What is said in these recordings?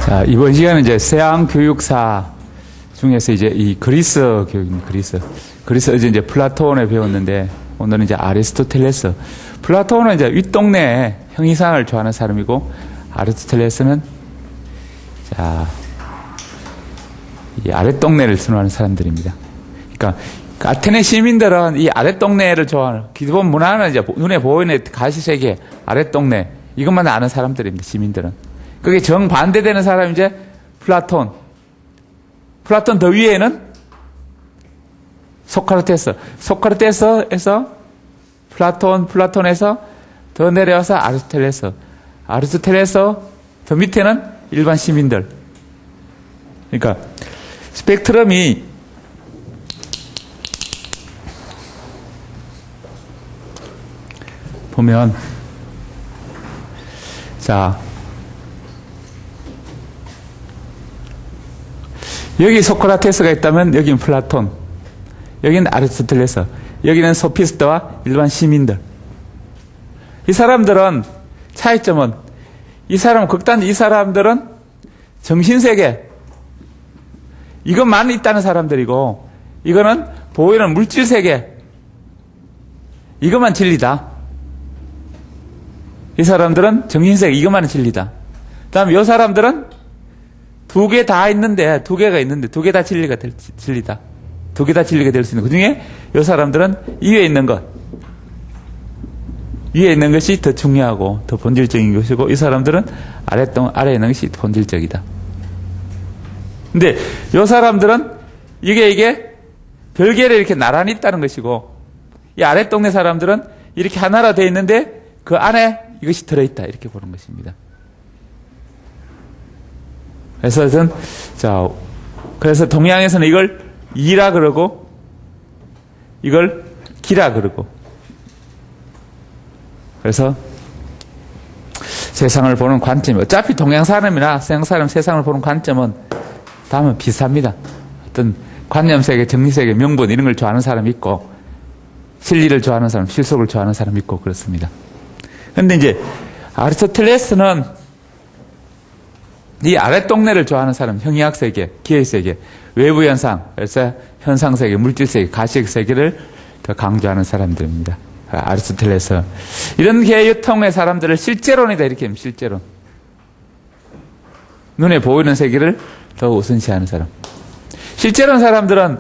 자, 이번 시간은 이제 서양 교육사 중에서 이제 이 그리스 교육입니다. 그리스 어제 이제 플라톤을 배웠는데 오늘은 이제 아리스토텔레스. 플라톤은 이제 윗동네 형이상을 좋아하는 사람이고 아리스토텔레스는 자, 이 아랫동네를 선호하는 사람들입니다. 그러니까 아테네 시민들은 이 아랫동네를 좋아하는 기본 문화는 이제 눈에 보이는 가시세계 아랫동네 이것만 아는 사람들입니다. 시민들은. 그게 정반대되는 사람이 이제 플라톤 더 위에는 소크라테스에서 플라톤에서 더 내려와서 아리스토텔레스 더 밑에는 일반 시민들. 그러니까 스펙트럼이 보면 자 여기 소크라테스가 있다면 여기는 플라톤, 여기는 아리스토텔레스, 여기는 소피스트와 일반 시민들. 이 사람들은 차이점은 이 사람들은 정신세계 이것만 있다는 사람들이고 이거는 보이는 물질세계 이것만 진리다. 이 사람들은 정신세계 이것만 진리다. 그다음에 이 사람들은 두 개 다 있는데 두 개 다 진리다. 두 개 다 진리가 될 수 있는 그 중에 이 사람들은 위에 있는 것이 더 중요하고 더 본질적인 것이고 이 사람들은 아래에 있는 것이 본질적이다. 근데 이 사람들은 이게 별개로 이렇게 나란히 있다는 것이고 이 아랫동네 사람들은 이렇게 하나로 되어 있는데 그 안에 이것이 들어있다 이렇게 보는 것입니다. 그래서 동양에서는 이걸 이라 그러고 이걸 기라 그러고 그래서 세상을 보는 관점이 어차피 동양 사람이나 서양 사람 세상을 보는 관점은 다음은 비슷합니다. 어떤 관념세계, 정리세계, 명분 이런 걸 좋아하는 사람이 있고 진리를 좋아하는 사람, 실속을 좋아하는 사람이 있고 그렇습니다. 그런데 이제 아리스토텔레스는 이 아랫동네를 좋아하는 사람, 형이학세계, 기회세계, 외부현상, 그래서 현상세계, 물질세계, 가식세계를 더 강조하는 사람들입니다. 아리스토텔레스. 이런 계유통의 사람들을 실제론이다 이렇게 합니다. 실제론. 눈에 보이는 세계를 더 우선시하는 사람. 실제론 사람들은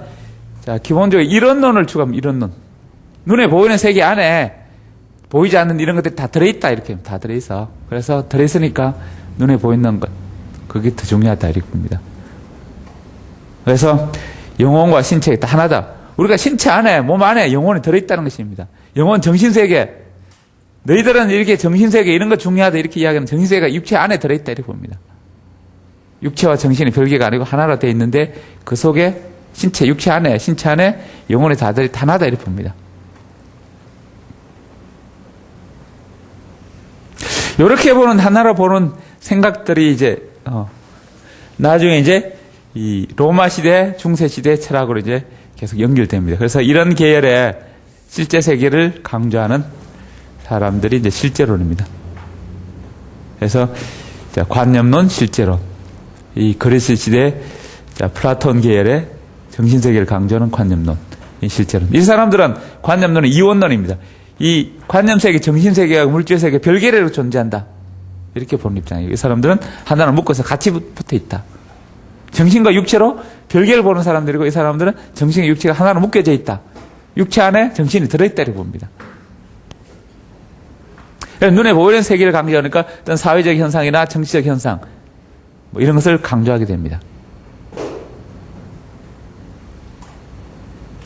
자, 기본적으로 이론론을 추구합니다. 이론론. 눈에 보이는 세계 안에 보이지 않는 이런 것들이 다 들어있다 이렇게 다 들어있어. 그래서 들어있으니까 눈에 보이는 것 그게 더 중요하다 이렇게 봅니다. 그래서 영혼과 신체가 다 하나다. 우리가 신체 안에 몸 안에 영혼이 들어있다는 것입니다. 영혼 정신세계 너희들은 이렇게 정신세계 이런 거 중요하다 이렇게 이야기하는 정신세계가 육체 안에 들어있다 이렇게 봅니다. 육체와 정신이 별개가 아니고 하나로 되어 있는데 그 속에 신체 안에 영혼이 다 하나다 이렇게 봅니다. 이렇게 보는 하나로 보는 생각들이 이제 나중에 이제 이 로마 시대, 중세 시대 철학으로 이제 계속 연결됩니다. 그래서 이런 계열의 실제 세계를 강조하는 사람들이 이제 실제론입니다. 그래서 관념론, 실제론. 이 그리스 시대 플라톤 계열의 정신세계를 강조하는 관념론, 이 실제론. 이 사람들은 관념론은 이원론입니다. 이 관념세계, 정신세계와 물질세계 별개로 존재한다. 이렇게 보는 입장이에요. 이 사람들은 하나를 묶어서 같이 붙어 있다. 정신과 육체로 별개를 보는 사람들이고 이 사람들은 정신과 육체가 하나로 묶여져 있다. 육체 안에 정신이 들어있다 이렇게 봅니다. 눈에 보이는 세계를 강조하니까 어떤 사회적 현상이나 정치적 현상 뭐 이런 것을 강조하게 됩니다.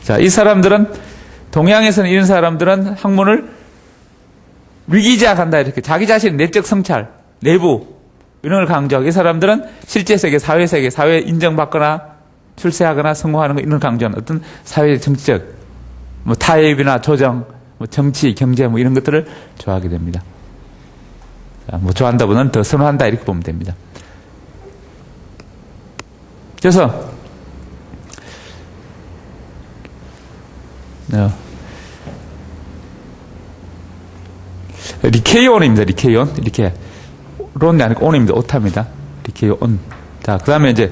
자, 이 사람들은 동양에서는 이런 사람들은 학문을 위기제약한다 이렇게 자기 자신의 내적 성찰, 내부 이런 걸 강조하고 이 사람들은 실제 세계, 사회 인정받거나 출세하거나 성공하는 거 이런 걸 강조하는 어떤 사회 정치적 뭐 타협이나 조정, 뭐 정치, 경제 뭐 이런 것들을 좋아하게 됩니다. 자, 뭐 좋아한다보다는 더 선호한다 이렇게 보면 됩니다. 그래서 리케이온입니다. 리케이온. 이렇게 론이 아니고 온입니다. 오타입니다. 리케이온. 자, 그 다음에 이제,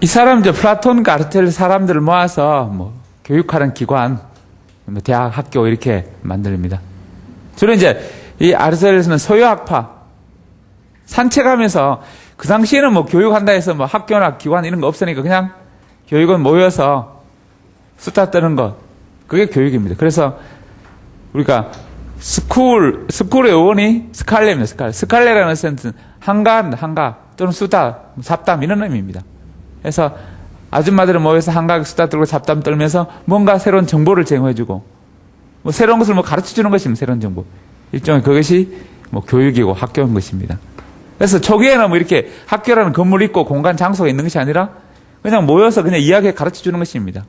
이 사람, 이제 플라톤과 아리스토텔레스 사람들을 모아서 뭐, 교육하는 기관, 뭐 대학, 학교 이렇게 만듭니다. 주로 이제, 이 아리스토텔레스는 소유학파, 산책하면서 그 당시에는 뭐 교육한다 해서 뭐 학교나 기관 이런 거 없으니까 그냥 교육은 모여서 수다 떠는 것. 그게 교육입니다. 그래서 우리가 스쿨의 어원이 스칼레입니다. 스칼레라는 뜻은 한가 또는 수다, 잡담 이런 의미입니다. 그래서 아줌마들은 모여서 한가하게 수다 떨고 잡담 떨면서 뭔가 새로운 정보를 제공해주고 뭐 새로운 것을 뭐 가르쳐주는 것입니다. 새로운 정보. 일종의 그것이 뭐 교육이고 학교인 것입니다. 그래서 초기에는 뭐 이렇게 학교라는 건물이 있고 공간 장소가 있는 것이 아니라 그냥 모여서 그냥 이야기 가르쳐주는 것입니다.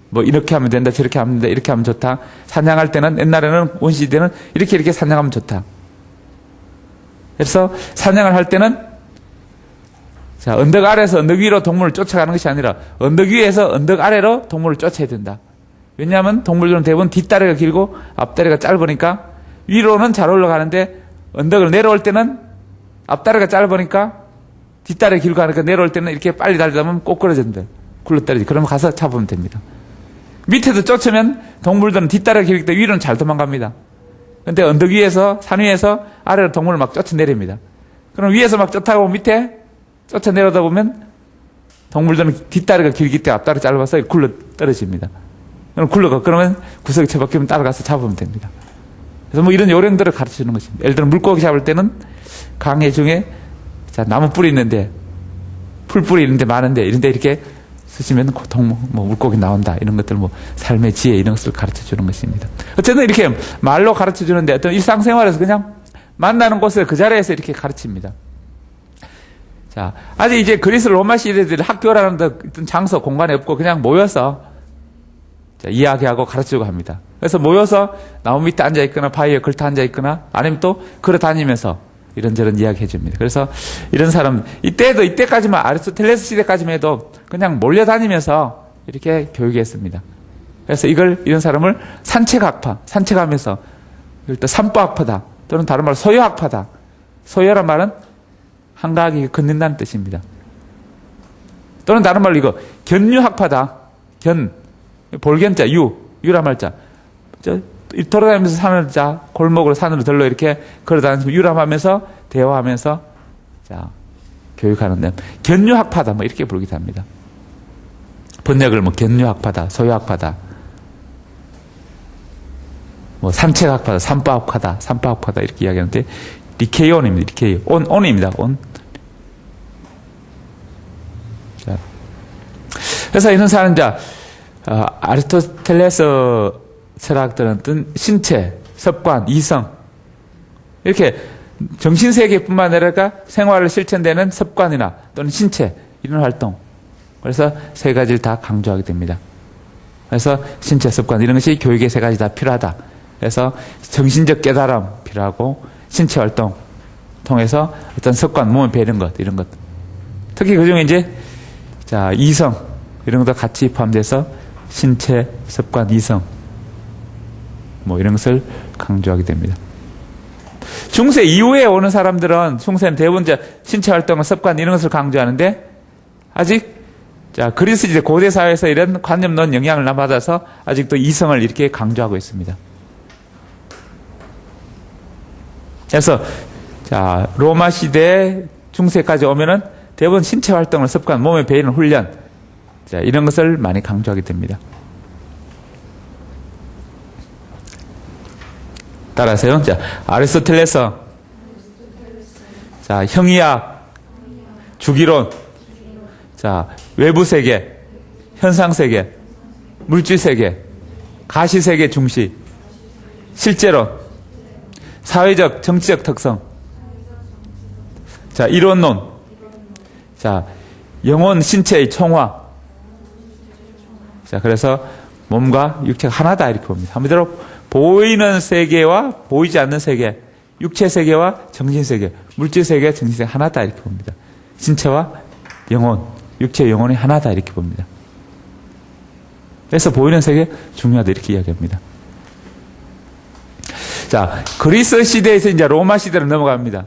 뭐 이렇게 하면 된다, 저렇게 하면 된다, 이렇게 하면 좋다. 사냥할 때는 옛날에는 원시시대는 이렇게 사냥하면 좋다. 그래서 사냥을 할 때는 자, 언덕 아래에서 언덕 위로 동물을 쫓아가는 것이 아니라 언덕 위에서 언덕 아래로 동물을 쫓아야 된다. 왜냐하면 동물들은 대부분 뒷다리가 길고 앞다리가 짧으니까 위로는 잘 올라가는데 언덕을 내려올 때는 앞다리가 짧으니까 뒷다리가 길고 하니까 내려올 때는 이렇게 빨리 달리다 보면 꼬꾸라진다. 굴러떨어지. 그러면 가서 잡으면 됩니다. 밑에도 쫓으면 동물들은 뒷다리가 길기 때문에 위로는 잘 도망갑니다. 근데 언덕 위에서, 산 위에서 아래로 동물을 막 쫓아내립니다. 그럼 위에서 막 쫓아가고 밑에 쫓아내려다 보면 동물들은 뒷다리가 길기 때문에 앞다리가 짧아서 굴러 떨어집니다. 그럼 굴러가. 그러면 구석에 처박히면 따라가서 잡으면 됩니다. 그래서 뭐 이런 요령들을 가르쳐 주는 것입니다. 예를 들어 물고기 잡을 때는 강해 중에 자, 나무 뿌리 있는데, 풀 뿌리 있는데 많은데, 이런데 이렇게 쓰시면 뭐 물고기 나온다. 이런 것들 뭐 삶의 지혜 이런 것을 가르쳐 주는 것입니다. 어쨌든 이렇게 말로 가르쳐 주는데 어떤 일상생활에서 그냥 만나는 곳에 그 자리에서 이렇게 가르칩니다. 자, 아직 이제 그리스 로마 시대들 학교라는 어떤 장소, 공간이 없고 그냥 모여서 자, 이야기하고 가르치고 합니다. 그래서 모여서 나무 밑에 앉아있거나 바위에 걸터 앉아있거나 아니면 또 걸어 다니면서 이런저런 이야기 해줍니다. 그래서 이런 사람, 이때까지만 아리스토텔레스 시대까지만 해도 그냥 몰려다니면서 이렇게 교육했습니다. 그래서 이런 사람을 산책하면서 일단 산보학파다 또는 다른 말로 소유학파다. 소유란 말은 한가하게 걷는다는 뜻입니다. 또는 다른 말로 이거 견유학파다. 볼견자, 유란 말자. 돌아다니면서 산을 골목으로 산으로 들러 이렇게 걸어다니면서 유람하면서 대화하면서 자, 교육하는데 견유학파다 뭐 이렇게 부르기도 합니다. 번역을 뭐 견유학파다, 소유학파다, 뭐 산책학파다, 산보학파다 이렇게 이야기하는데 리케이온입니다. 리케이 온입니다. 온. 자, 그래서 이런 사람 아리스토텔레스 철학들은 어떤 신체, 습관, 이성 이렇게 정신세계뿐만 아니라 생활을 실천되는 습관이나 또는 신체 이런 활동 그래서 세 가지를 다 강조하게 됩니다. 그래서 신체, 습관 이런 것이 교육에 세 가지 다 필요하다. 그래서 정신적 깨달음 필요하고 신체 활동 통해서 어떤 습관, 몸을 배는 것 이런 것 특히 그중에 이제 자 이성 이런 것도 같이 포함돼서 신체, 습관, 이성 뭐 이런 것을 강조하게 됩니다. 중세 이후에 오는 사람들은 중세는 대부분 신체 활동과 습관 이런 것을 강조하는데 아직 그리스 시대 고대 사회에서 이런 관념론 영향을 받아서 아직도 이성을 이렇게 강조하고 있습니다. 그래서 로마 시대 중세까지 오면은 대부분 신체 활동을 습관, 몸에 배이는 훈련 이런 것을 많이 강조하게 됩니다. 따라서요. 아리스토텔레스, 형이학, 주기론, 외부 세계, 현상 세계, 물질 세계, 가시 세계 중시, 실제론, 사회적, 정치적 특성, 이론론, 영혼, 신체의 총화. 그래서 몸과 육체가 하나다 이렇게 봅니다. 한마디로 보이는 세계와 보이지 않는 세계, 육체 세계와 정신 세계, 물질 세계와 정신 세계 하나다 이렇게 봅니다. 신체와 영혼, 육체 영혼이 하나다 이렇게 봅니다. 그래서 보이는 세계 중요하다 이렇게 이야기합니다. 자, 그리스 시대에서 이제 로마 시대로 넘어갑니다.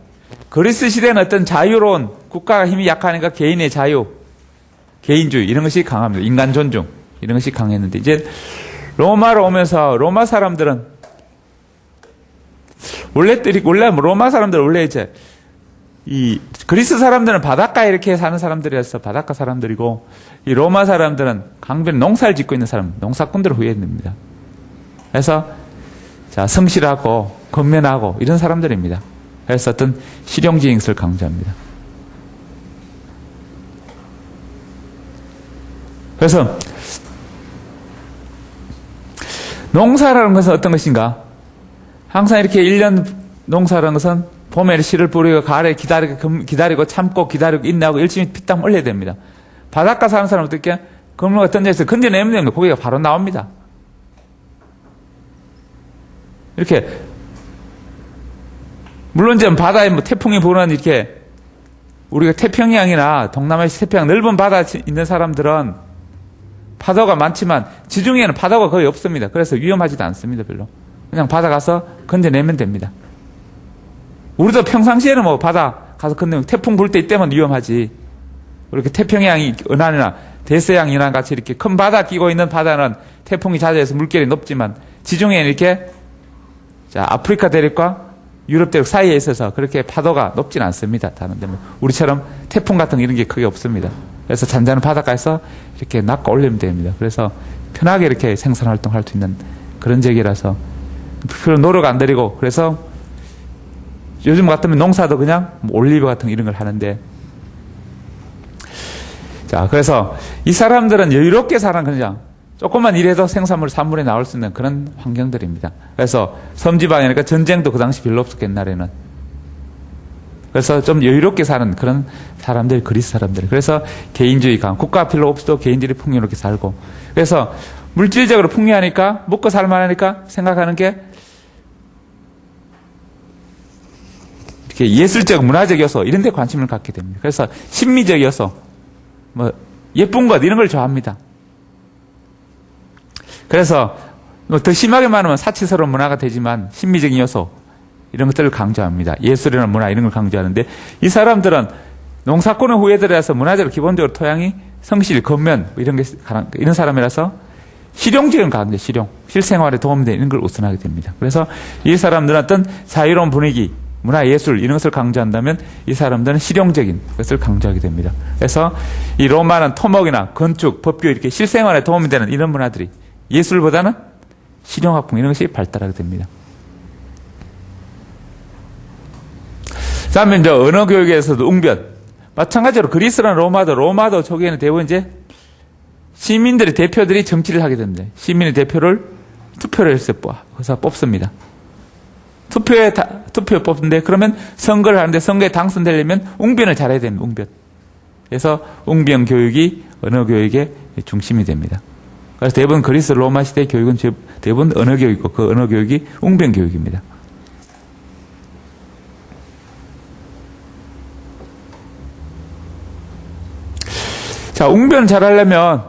그리스 시대는 어떤 자유로운 국가가 힘이 약하니까 개인의 자유, 개인주의 이런 것이 강합니다. 인간 존중 이런 것이 강했는데 이제 로마로 오면서 로마 사람들은 원래 로마 사람들은 원래 이제 이 그리스 사람들은 바닷가에 이렇게 사는 사람들이어서 바닷가 사람들이고 이 로마 사람들은 강변에 농사를 짓고 있는 사람, 농사꾼들을 후예됩니다. 그래서 자, 성실하고 건면하고 이런 사람들입니다. 그래서 어떤 실용지행을 강조합니다. 그래서 농사라는 것은 어떤 것인가? 항상 이렇게 1년 농사라는 것은 봄에 씨를 뿌리고 가을에 기다리고 참고 기다리고 인내하고 열심히 피땀 흘려야 됩니다. 바닷가 사는 사람은 어떻게 그물과 던져서 건져내면 됩니다. 고기가 바로 나옵니다. 이렇게 물론 이제 바다에 뭐 태풍이 부는 이렇게 우리가 태평양이나 동남아시아 태평양 넓은 바다에 있는 사람들은 파도가 많지만 지중해는 파도가 거의 없습니다. 그래서 위험하지도 않습니다. 별로. 그냥 바다 가서 건져내면 됩니다. 우리도 평상시에는 뭐 바다 가서 건너면 태풍 불 때 이때만 위험하지. 이렇게 태평양이 은하나 대서양 이나 같이 이렇게 큰 바다 끼고 있는 바다는 태풍이 잦아서 물결이 높지만 지중해는 이렇게 자, 아프리카 대륙과 유럽 대륙 사이에 있어서 그렇게 파도가 높진 않습니다. 다른 데는 우리처럼 태풍 같은 이런 게 크게 없습니다. 그래서 잔잔한 바닷가에서 이렇게 낚아 올리면 됩니다. 그래서 편하게 이렇게 생산 활동할 수 있는 그런 지역이라서 별로 노력 안 들이고 그래서 요즘 같으면 농사도 그냥 올리브 같은 이런 걸 하는데 자, 그래서 이 사람들은 여유롭게 사는 그냥 조금만 일해도 생산물 산물이 나올 수 있는 그런 환경들입니다. 그래서 섬지방이니까 전쟁도 그 당시 별로 없었고 옛날에는. 그래서 좀 여유롭게 사는 그런 사람들, 그리스 사람들. 그래서 개인주의 강, 국가 필요 없어도 개인들이 풍요롭게 살고. 그래서 물질적으로 풍요하니까 먹고 살만하니까 생각하는 게 이렇게 예술적, 문화적 요소 이런 데 관심을 갖게 됩니다. 그래서 심미적 요소, 뭐 예쁜 것 이런 걸 좋아합니다. 그래서 더 심하게 말하면 사치스러운 문화가 되지만 심미적인 요소 이런 것들을 강조합니다. 예술이나 문화 이런 걸 강조하는데 이 사람들은 농사꾼의 후예들이라서 문화적으로 기본적으로 토양이 성실, 건면 이런 사람이라서 실용적인 강조, 실생활에 도움되는 걸 우선하게 됩니다. 그래서 이 사람들은 어떤 자유로운 분위기, 문화, 예술 이런 것을 강조한다면 이 사람들은 실용적인 것을 강조하게 됩니다. 그래서 이 로마는 토목이나 건축, 법규 이렇게 실생활에 도움이 되는 이런 문화들이 예술보다는 실용학풍 이런 것이 발달하게 됩니다. 다음에 이제 언어 교육에서도 웅변. 마찬가지로 그리스랑 로마도 초기에는 대부분 이제 시민들의 대표들이 정치를 하게 됩니다. 시민의 대표를 투표를 해서 뽑습니다. 투표에 뽑는데 그러면 선거를 하는데 선거에 당선되려면 웅변을 잘해야 됩니다. 웅변. 그래서 웅변 교육이 언어 교육의 중심이 됩니다. 그래서 대부분 그리스 로마 시대 교육은 대부분 언어 교육이고 그 언어 교육이 웅변 교육입니다. 자, 웅변을 잘하려면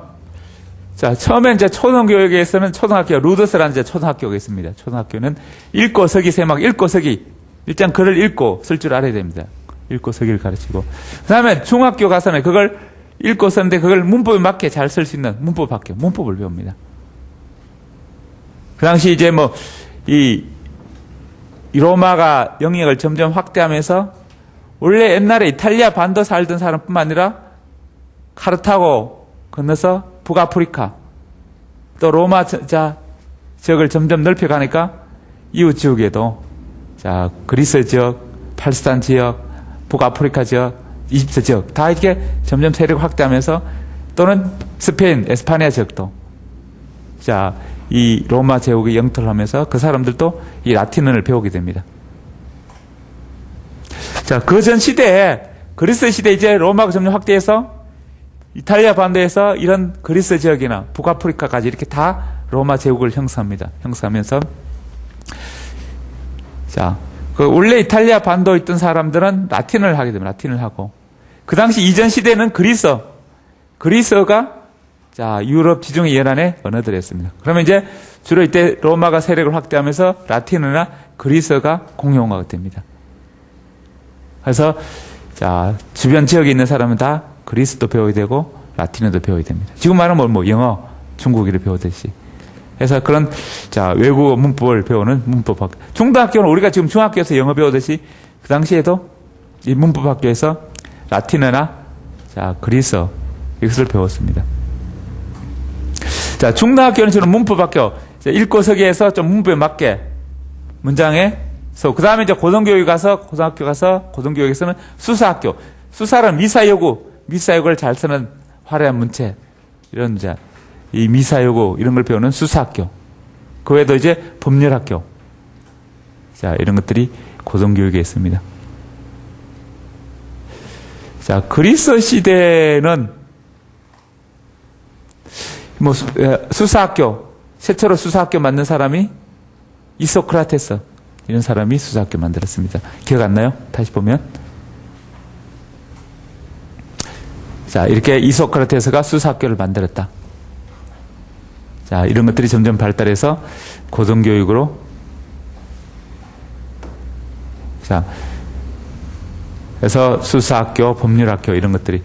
자, 처음에 이제 초등교육에서는 초등학교 루더스라는 이제 초등학교가 있습니다. 초등학교는 읽고 서기 세막 읽고 서기 일단 글을 읽고 쓸 줄 알아야 됩니다. 읽고 서기를 가르치고 그다음에 중학교 가서는 그걸 읽고 썼는데 그걸 문법에 맞게 잘 쓸 수 있는 문법을 배웁니다. 그 당시 이제 뭐 이 로마가 영역을 점점 확대하면서 원래 옛날에 이탈리아 반도 살던 사람뿐만 아니라 카르타고 건너서 북아프리카 또 로마 지역을 점점 넓혀가니까 이웃 지역에도 자 그리스 지역, 팔스탄 지역, 북아프리카 지역, 이집트 지역 다 이렇게 점점 세력을 확대하면서 또는 스페인, 에스파니아 지역도 자 이 로마 제국의 영토를 하면서 그 사람들도 이 라틴어를 배우게 됩니다. 자, 그 전 시대에 그리스 시대 이제 로마가 점점 확대해서 이탈리아 반도에서 이런 그리스 지역이나 북아프리카까지 이렇게 다 로마 제국을 형성합니다. 형성하면서 자, 그 원래 이탈리아 반도에 있던 사람들은 라틴어를 하게 됩니다. 라틴어를 하고 그 당시 이전 시대는 그리스어가 자, 유럽 지중해 연안의 언어들이었습니다. 그러면 이제 주로 이때 로마가 세력을 확대하면서 라틴어나 그리스어가 공용어가 됩니다. 그래서 자, 주변 지역에 있는 사람은 다 그리스도 배워야 되고 라틴어도 배워야 됩니다. 지금 말하면 뭐 영어, 중국어를 배우듯이. 그래서 그런 자, 외국어 문법을 배우는 문법학교. 중등학교는 우리가 지금 중학교에서 영어 배우듯이 그 당시에도 이 문법학교에서 라틴어나 자, 그리스어 이것을 배웠습니다. 자, 중등학교는 저는 문법학교 읽고 서기에서 좀 문법에 맞게 문장에서 그 다음에 이제 고등교육 가서 고등학교 가서 고등교육에서는 수사학교. 수사는 미사여구, 미사여구를 잘 쓰는 화려한 문체 이런 이제 이 미사여구 이런 걸 배우는 수사학교. 그 외에도 이제 법률학교. 자, 이런 것들이 고등교육에 있습니다. 자, 그리스 시대는 뭐 수사학교, 최초로 수사학교 만든 사람이 이소크라테스 이런 사람이 수사학교 만들었습니다. 기억 안 나요? 다시 보면 자, 이렇게 이소크라테스가 수사학교를 만들었다. 자, 이런 것들이 점점 발달해서 고등교육으로 자, 그래서 수사학교, 법률학교 이런 것들이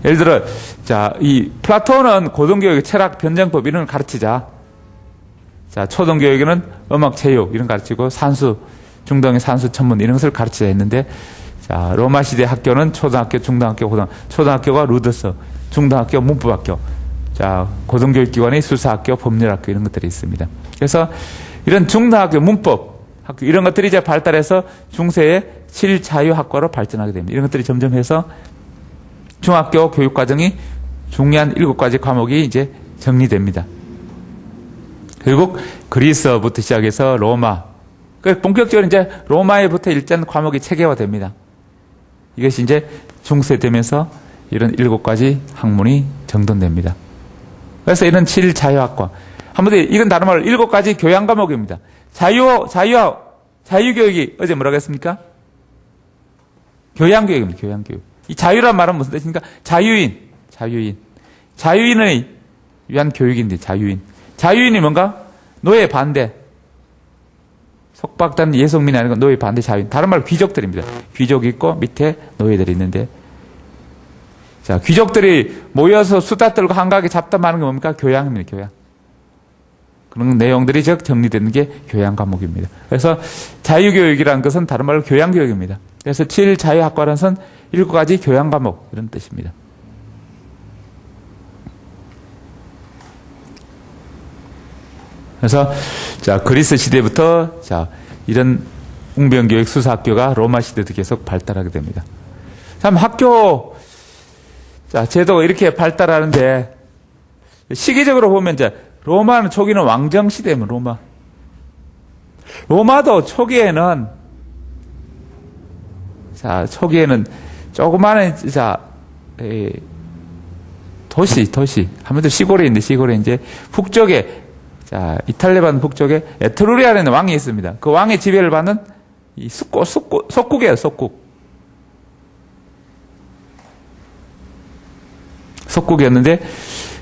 예를 들어 자, 이 플라톤은 고등교육 철학, 변정법 이런 걸 가르치자. 자, 초등교육에는 음악, 체육 이런 거 가르치고 산수, 중등의 산수, 천문 이런 것을 가르치자 했는데 자, 로마 시대 학교는 초등학교, 중등학교, 초등학교가 루더서, 중등학교, 문법학교, 자, 고등교육기관의 수사학교, 법률학교 이런 것들이 있습니다. 그래서 이런 중등학교, 문법 학교 이런 것들이 이제 발달해서 중세의 7자유학과로 발전하게 됩니다. 이런 것들이 점점 해서 중학교 교육과정이 중요한 7가지 과목이 이제 정리됩니다. 결국 그리스부터 시작해서 로마, 본격적으로 이제 로마에부터 일단 과목이 체계화됩니다. 이것이 이제 중세 되면서 이런 7가지 학문이 정돈됩니다. 그래서 이런 7자유학과. 한번 더, 이건 다른 말로 7가지 교양 과목입니다. 자유교육이 어제 뭐라고 했습니까? 교양교육입니다. 교양교육. 이 자유란 말은 무슨 뜻입니까? 자유인을 위한 교육인데, 자유인. 자유인이 뭔가? 노예 반대. 속박단 예속민이 아니고 노예 반대 자유인. 다른 말로 귀족들입니다. 귀족이 있고 밑에 노예들이 있는데. 자, 귀족들이 모여서 수다 떨고 한가하게 잡담하는 게 뭡니까? 교양입니다. 교양. 그런 내용들이 즉 정리되는 게 교양 과목입니다. 그래서 자유교육이라는 것은 다른 말로 교양교육입니다. 그래서 7자유학과라는 것은 7가지 교양 과목 이런 뜻입니다. 그래서 자, 그리스 시대부터 자, 이런 웅변교육 수사학교가 로마 시대도 계속 발달하게 됩니다. 참 학교 자, 제도가 이렇게 발달하는데 시기적으로 보면 이제 로마는 초기는 왕정 시대면 로마도 초기에는 자, 초기에는 조그마한 자, 도시 한마디로 시골에 이제 북쪽에 자, 이탈리아반 북쪽에 에트루리아라는 왕이 있습니다. 그 왕의 지배를 받는 이 속국이에요, 속국. 속국이었는데,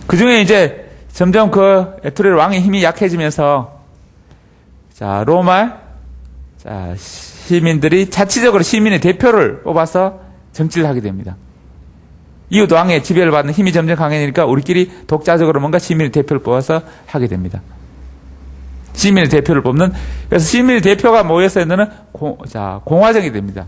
그 중에 이제 점점 그 에트루리아 왕의 힘이 약해지면서, 자, 로마, 자, 시민들이 자치적으로 시민의 대표를 뽑아서 정치를 하게 됩니다. 이웃 왕의 지배를 받는 힘이 점점 강해지니까 우리끼리 독자적으로 뭔가 시민의 대표를 뽑아서 하게 됩니다. 시민의 대표를 뽑는, 그래서 시민의 대표가 모여서 있는 공화정이 됩니다.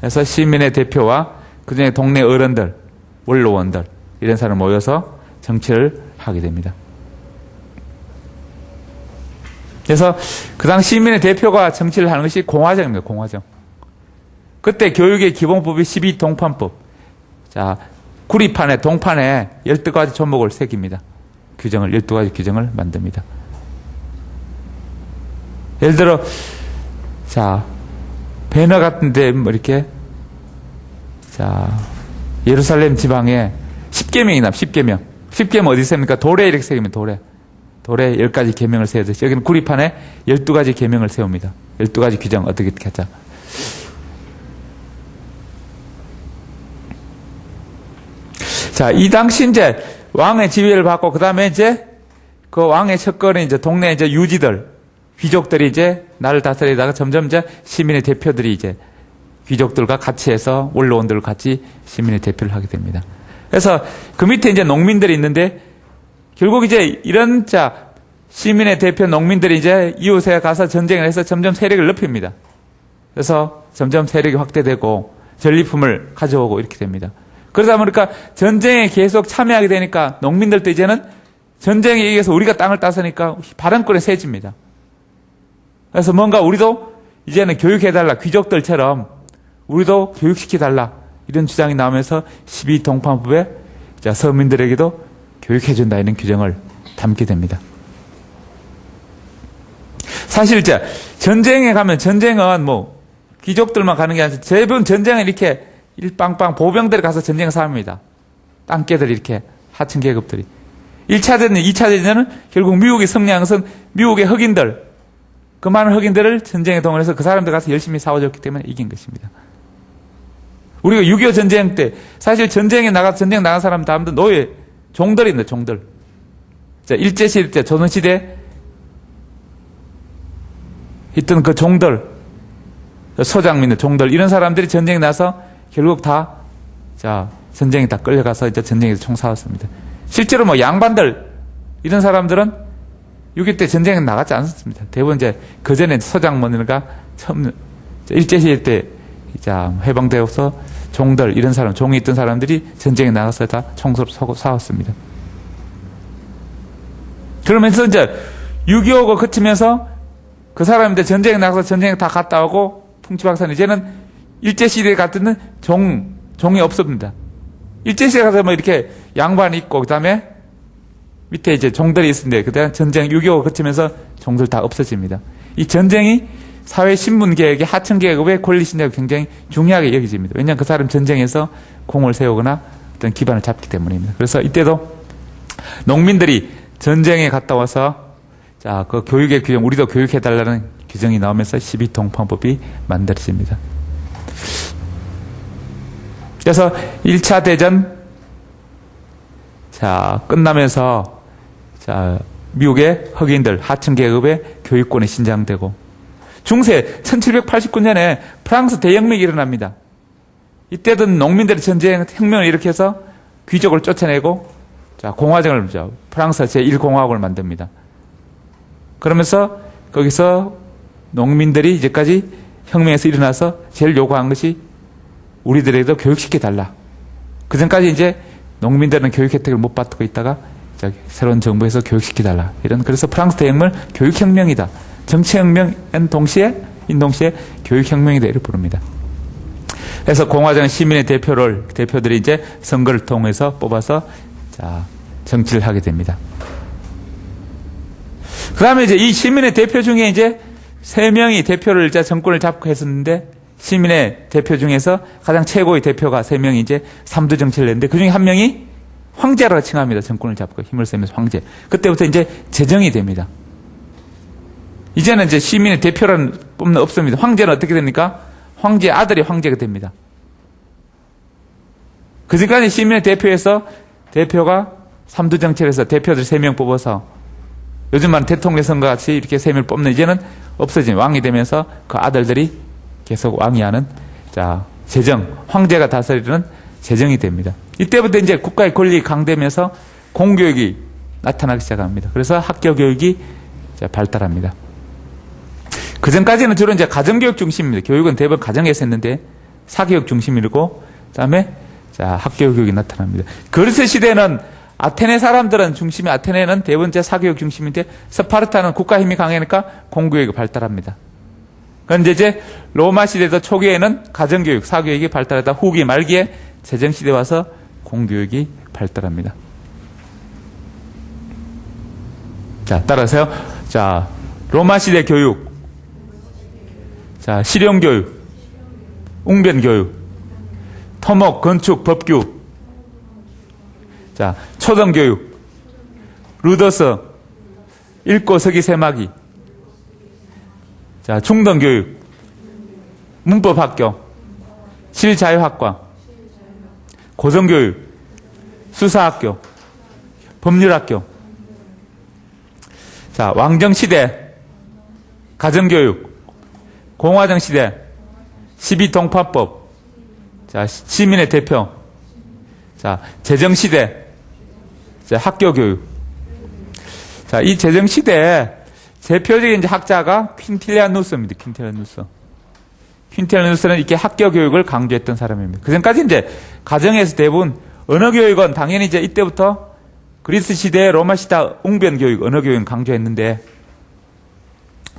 그래서 시민의 대표와 그 중에 동네 어른들, 원로원들, 이런 사람이 모여서 정치를 하게 됩니다. 그래서 그 당시 시민의 대표가 정치를 하는 것이 공화정입니다. 공화정. 그때 교육의 기본법이 12동판법. 자, 구리판에, 동판에 12가지 조목을 새깁니다. 12가지 규정을 만듭니다. 예를 들어, 자, 배너 같은데, 뭐 이렇게, 자, 예루살렘 지방에 10계명이 납니다. 10계명. 10계명 어디 셉니까? 돌에 이렇게 새기면 돌에 10가지 계명을 세우듯이. 여기는 구리판에 12가지 계명을 세웁니다. 12가지 규정 어떻게 하자. 자, 이 당시 이제 왕의 지위를 받고, 그 다음에 이제 그 왕의 척거는 이제 동네 이제 유지들, 귀족들이 이제 나를 다스리다가 점점 이제 시민의 대표들이 이제 귀족들과 같이 해서 원로원들과 같이 시민의 대표를 하게 됩니다. 그래서 그 밑에 이제 농민들이 있는데 결국 이제 이런 시민의 대표 농민들이 이제 이웃에 가서 전쟁을 해서 점점 세력을 넓힙니다. 그래서 점점 세력이 확대되고 전리품을 가져오고 이렇게 됩니다. 그러다 보니까 전쟁에 계속 참여하게 되니까 농민들도 이제는 전쟁에 의해서 우리가 땅을 따서니까 발언권이 세집니다. 그래서 뭔가 우리도 이제는 교육해달라. 귀족들처럼 우리도 교육시켜달라. 이런 주장이 나오면서 12동판법에 서민들에게도 교육해준다. 이런 규정을 담게 됩니다. 사실 전쟁에 가면 전쟁은 뭐 귀족들만 가는 게 아니라 대부분 전쟁은 이렇게 일빵빵 보병들이 가서 전쟁을 싸웁니다. 땅개들이 이렇게 하층 계급들이. 1차 대전, 2차 대전은 결국 미국이 승리한 것은 미국의 흑인들, 그 많은 흑인들을 전쟁에 동원해서 그 사람들 가서 열심히 싸워줬기 때문에 이긴 것입니다. 우리가 6.25 전쟁 때 사실 전쟁 나간 사람 다음도 노예, 종들입니다. 종들. 일제시대 때 조선시대 있던 그 종들, 소장민들, 종들 이런 사람들이 전쟁에 나서 결국 다 전쟁에 다 끌려가서 이제 전쟁에서 총 싸웠습니다. 실제로 뭐 양반들 이런 사람들은 6.25 때 전쟁에 나가지 않았습니다. 대부분 이제 그 전에 소장문들과 처음 일제시대 때 해방되어서 종들 이런 사람, 종이 있던 사람들이 전쟁에 나가서 다 총으로 싸웠습니다. 그러면서 이제 6.25가 그치면서 그 사람인데 전쟁에 나가서 전쟁에 다 갔다 오고 풍치박산 이제는 일제시대에 같은 종이 없습니다. 일제시대에 가서 뭐 이렇게 양반이 있고 그 다음에 밑에 이제 종들이 있는데 그 다음에 전쟁 6.25가 그치면서 종들 다 없어집니다. 이 전쟁이 사회 신분 계획의 하층 계급의 권리 신장이 굉장히 중요하게 여겨집니다. 왜냐하면 그 사람 전쟁에서 공을 세우거나 어떤 기반을 잡기 때문입니다. 그래서 이때도 농민들이 전쟁에 갔다 와서 그 교육의 규정, 우리도 교육해달라는 규정이 나오면서 12동판법이 만들어집니다. 그래서 1차 대전, 끝나면서, 미국의 흑인들, 하층 계급의 교육권이 신장되고, 중세 1789년에 프랑스 대혁명이 일어납니다. 이때도 농민들이 전쟁 혁명을 일으켜서 귀족을 쫓아내고, 공화정을, 프랑스 제1공화국을 만듭니다. 그러면서 거기서 농민들이 이제까지 혁명에서 일어나서 제일 요구한 것이 우리들에게도 교육시켜달라. 그 전까지 이제 농민들은 교육 혜택을 못 받고 있다가 새로운 정부에서 교육시켜달라. 그래서 프랑스 대혁명을 교육혁명이다. 정치혁명은 동시에 교육혁명이다. 이렇게 부릅니다. 그래서 공화정 시민의 대표들이 이제 선거를 통해서 뽑아서 정치를 하게 됩니다. 그 다음에 이제 이 시민의 대표 중에 이제 3명이 대표를 정권을 잡고 했었는데 시민의 대표 중에서 가장 최고의 대표가 3명이 이제 3두 정치를 했는데 그 중에 한 명이 황제라고 칭합니다. 정권을 잡고 힘을 쓰면서 황제. 그때부터 이제 제정이 됩니다. 이제는 이제 시민의 대표라는 뽑는 없습니다. 황제는 어떻게 됩니까? 황제의 아들이 황제가 됩니다. 그전까지 시민의 대표에서 대표가 3두 정치를 해서 대표들 3명 뽑아서 요즘 말은 대통령 선거 같이 이렇게 3명을 뽑는 이제는 없어진 왕이 되면서 그 아들들이 계속 왕이 하는 재정, 황제가 다스리는 재정이 됩니다. 이때부터 이제 국가의 권력이 강되면서 공교육이 나타나기 시작합니다. 그래서 학교 교육이 발달합니다. 그 전까지는 주로 이제 가정교육 중심입니다. 교육은 대부분 가정에서 했는데 사교육 중심이고 그다음에 학교 교육이 나타납니다. 그리스 시대는 아테네 사람들은 중심이 아테네는 대부분 사교육 중심인데 스파르타는 국가 힘이 강하니까 공교육이 발달합니다. 그런데 이제 로마 시대도 초기에는 가정교육, 사교육이 발달하다 후기 말기에 제정시대 와서 공교육이 발달합니다. 따라서요. 로마 시대 교육. 실용교육. 웅변교육. 토목, 건축, 법규. 초등교육. 루더서. 읽고 서기 세마기. 중등교육. 문법학교. 실자유학과. 고등교육. 수사학교. 법률학교. 왕정시대. 가정교육, 공화정 시대, 12동파법, 자, 시민의 대표, 자, 재정시대, 자, 학교교육. 자, 이 재정시대에 대표적인 이제 학자가 퀸틸리아누스입니다. 퀸틸리아누스. 퀸틸리아누스는 이렇게 학교교육을 강조했던 사람입니다. 그 전까지 이제 가정에서 대부분 언어교육은 당연히 이제 이때부터 그리스 시대, 로마 시대 웅변교육, 언어교육을 강조했는데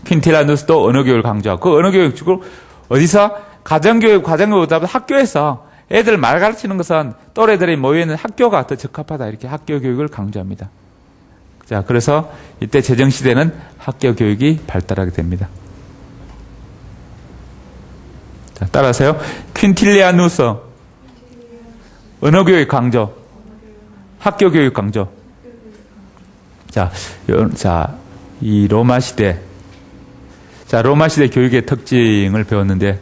퀸틸리아누스도 언어교육을 강조하고 그 언어교육 주로 어디서 과정교육보다 학교에서 애들 말 가르치는 것은 또래들이 모여있는 학교가 더 적합하다 이렇게 학교교육을 강조합니다. 자, 그래서 이때 재정시대는 학교교육이 발달하게 됩니다. 자, 따라서요. 퀸틸리아누스 언어교육 강조, 학교교육 강조. 자, 이 로마 시대, 자, 로마 시대 교육의 특징을 배웠는데,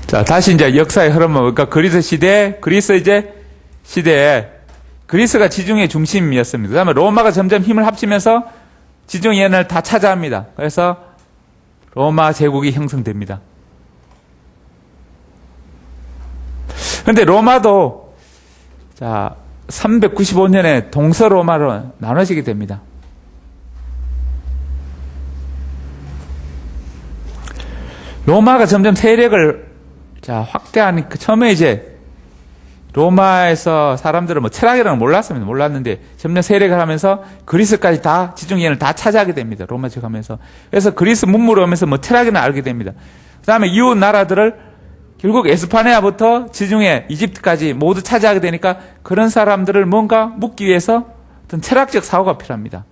자, 다시 이제 역사의 흐름은, 그러니까 그리스 시대에, 그리스가 지중해 중심이었습니다. 그 다음에 로마가 점점 힘을 합치면서 지중해를 다 차지합니다. 그래서 로마 제국이 형성됩니다. 그런데 로마도, 자, 395년에 동서로마로 나눠지게 됩니다. 로마가 점점 세력을 확대하니까 처음에 이제 로마에서 사람들은 뭐 철학이라는 걸 몰랐는데 점점 세력을 하면서 그리스까지 다 지중해를 다 차지하게 됩니다. 로마 제국하면서. 그래서 그리스 문물을 오면서 뭐 철학이나 알게 됩니다. 그 다음에 이웃 나라들을 결국 에스파냐부터 지중해 이집트까지 모두 차지하게 되니까 그런 사람들을 뭔가 묻기 위해서 어떤 철학적 사고가 필요합니다.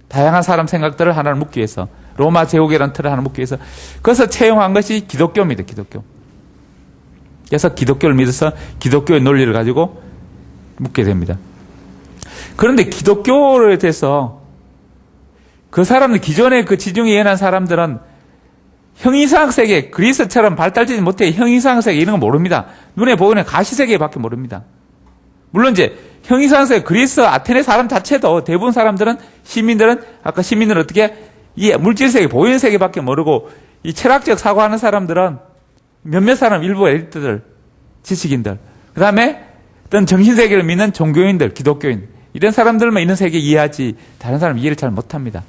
다양한 사람 생각들을 하나를 묻기 위해서. 로마 제국이라는 틀을 하나 묶기 위해서. 그래서 채용한 것이 기독교입니다. 기독교. 그래서 기독교를 믿어서 기독교의 논리를 가지고 묻게 됩니다. 그런데 기독교에 대해서 그 사람들, 기존의 그 지중해 연한 사람들은 형이상학세계, 그리스처럼 발달되지 못해 형이상학세계 이런 거 모릅니다. 눈에 보이는 가시세계밖에 모릅니다. 물론 이제 형이상학세계, 그리스, 아테네 사람 자체도 대부분 사람들은 아까 시민들은 어떻게 이 물질세계, 보이는 세계밖에 모르고 이 철학적 사고하는 사람들은 몇몇 사람, 일부 엘리트들, 지식인들, 그 다음에 어떤 정신세계를 믿는 종교인들, 기독교인, 이런 사람들만 있는 세계 이해하지 다른 사람 이해를 잘 못합니다.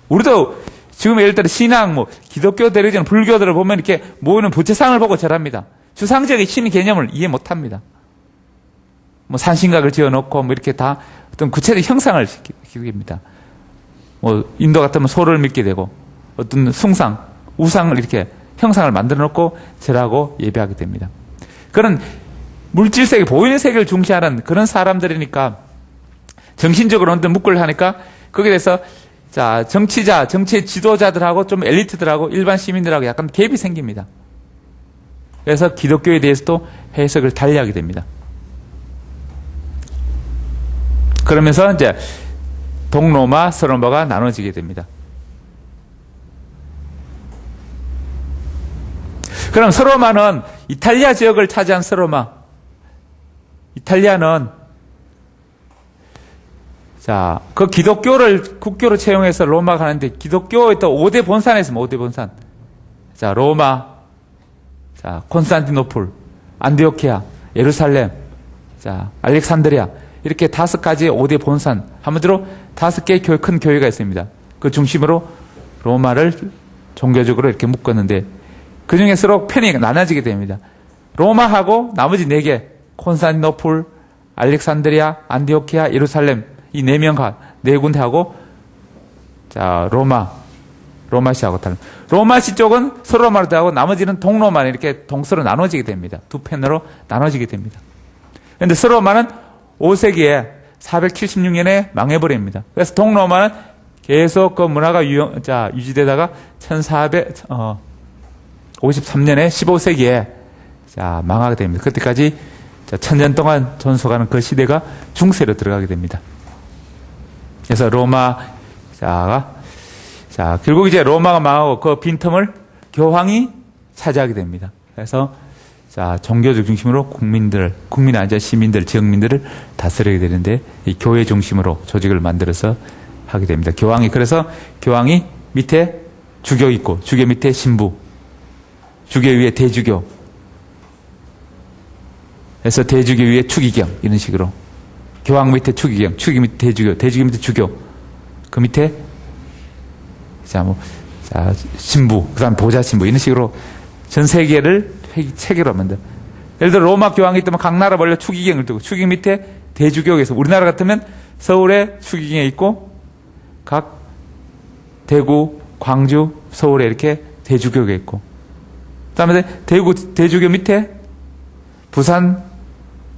우리도 지금 예를 들어 신앙, 기독교 대리전 불교들을 보면 이렇게 모이는 부채상을 보고 절합니다. 추상적인 신 개념을 이해 못합니다. 산신각을 지어놓고 이렇게 다 어떤 구체적 형상을 기록합니다. 인도 같으면 소를 믿게 되고 어떤 숭상, 우상을 이렇게 형상을 만들어 놓고 절하고 예배하게 됩니다. 그런 물질세계, 보이는 세계를 중시하는 그런 사람들이니까 정신적으로 어떤 묶을 하니까 거기에 대해서 정치의 지도자들하고 좀 엘리트들하고 일반 시민들하고 약간 갭이 생깁니다. 그래서 기독교에 대해서도 해석을 달리하게 됩니다. 그러면서 이제 동로마, 서로마가 나눠지게 됩니다. 그럼 서로마는 이탈리아 지역을 차지한 서로마. 이탈리아는 그 기독교를 국교로 채용해서 로마 가는데 기독교의 또 5대 본산에 있습니다. 5대 본산. 로마, 콘스탄티노플, 안디오키아, 예루살렘, 알렉산드리아. 이렇게 5가지 5대 본산. 한마디로 5개의 큰 교회가 있습니다. 그 중심으로 로마를 종교적으로 이렇게 묶었는데 그 중에 서로 편이 나눠지게 됩니다. 로마하고 나머지 4개, 콘스탄티노플, 알렉산드리아, 안디오키아, 예루살렘 이 4명과 4군데하고 로마시하고 다른. 로마시 쪽은 서로마로 하고 나머지는 동로마는 이렇게 동서로 나눠지게 됩니다. 2편으로 나눠지게 됩니다. 그런데 서로마는 5세기에 476년에 망해버립니다. 그래서 동로마는 계속 그 문화가 유지되다가 1453년에 15세기에 망하게 됩니다. 그때까지 1000년 동안 전속하는 그 시대가 중세로 들어가게 됩니다. 그래서 결국 이제 로마가 망하고 그 빈틈을 교황이 차지하게 됩니다. 그래서 자, 종교적 중심으로 국민이 아니라 시민들, 지역민들을 다스리게 되는데 이 교회 중심으로 조직을 만들어서 하게 됩니다. 그래서 교황이 밑에 주교 있고 주교 밑에 신부, 주교 위에 대주교, 그래서 대주교 위에 추기경 이런 식으로 교황 밑에 추기경, 추기 밑에 대주교, 대주교 밑에 주교, 그 밑에 신부, 그다음 보좌 신부 이런 식으로 전 세계를 체계로 만들. 예를 들어 로마 교황이 있다면 각 나라 벌려 추기경을 두고 추기경 밑에 대주교가 있어. 우리나라 같으면 서울에 추기경에 있고 각 대구, 광주, 서울에 이렇게 대주교가 있고 그다음에 대주교 밑에 부산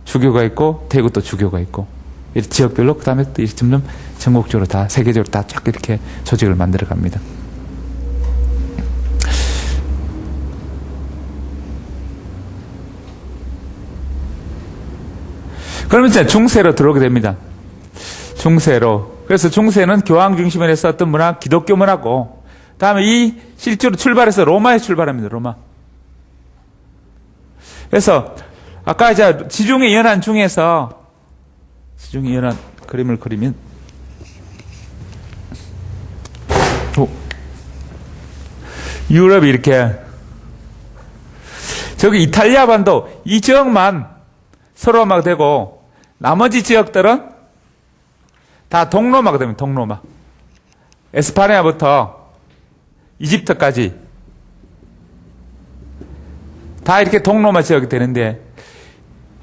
주교가 있고 대구 또 주교가 있고 이렇게 지역별로 그다음에 또 이렇게 점점 전국적으로 다 세계적으로 다 쫙 이렇게 조직을 만들어 갑니다. 그러면 이제 중세로 들어오게 됩니다. 중세로. 그래서 중세는 교황 중심으로 해서 어떤 문화, 기독교 문화고, 다음에 이 실제로 출발해서 로마에 출발합니다. 로마. 그래서 아까 이제 지중해 연안 중에서 지중해 연안 그림을 그리면 유럽이 이렇게 저기 이탈리아 반도 이 지역만 서로마가 되고 나머지 지역들은 다 동로마가 됩니다. 동로마. 에스파냐부터 이집트까지 다 이렇게 동로마 지역이 되는데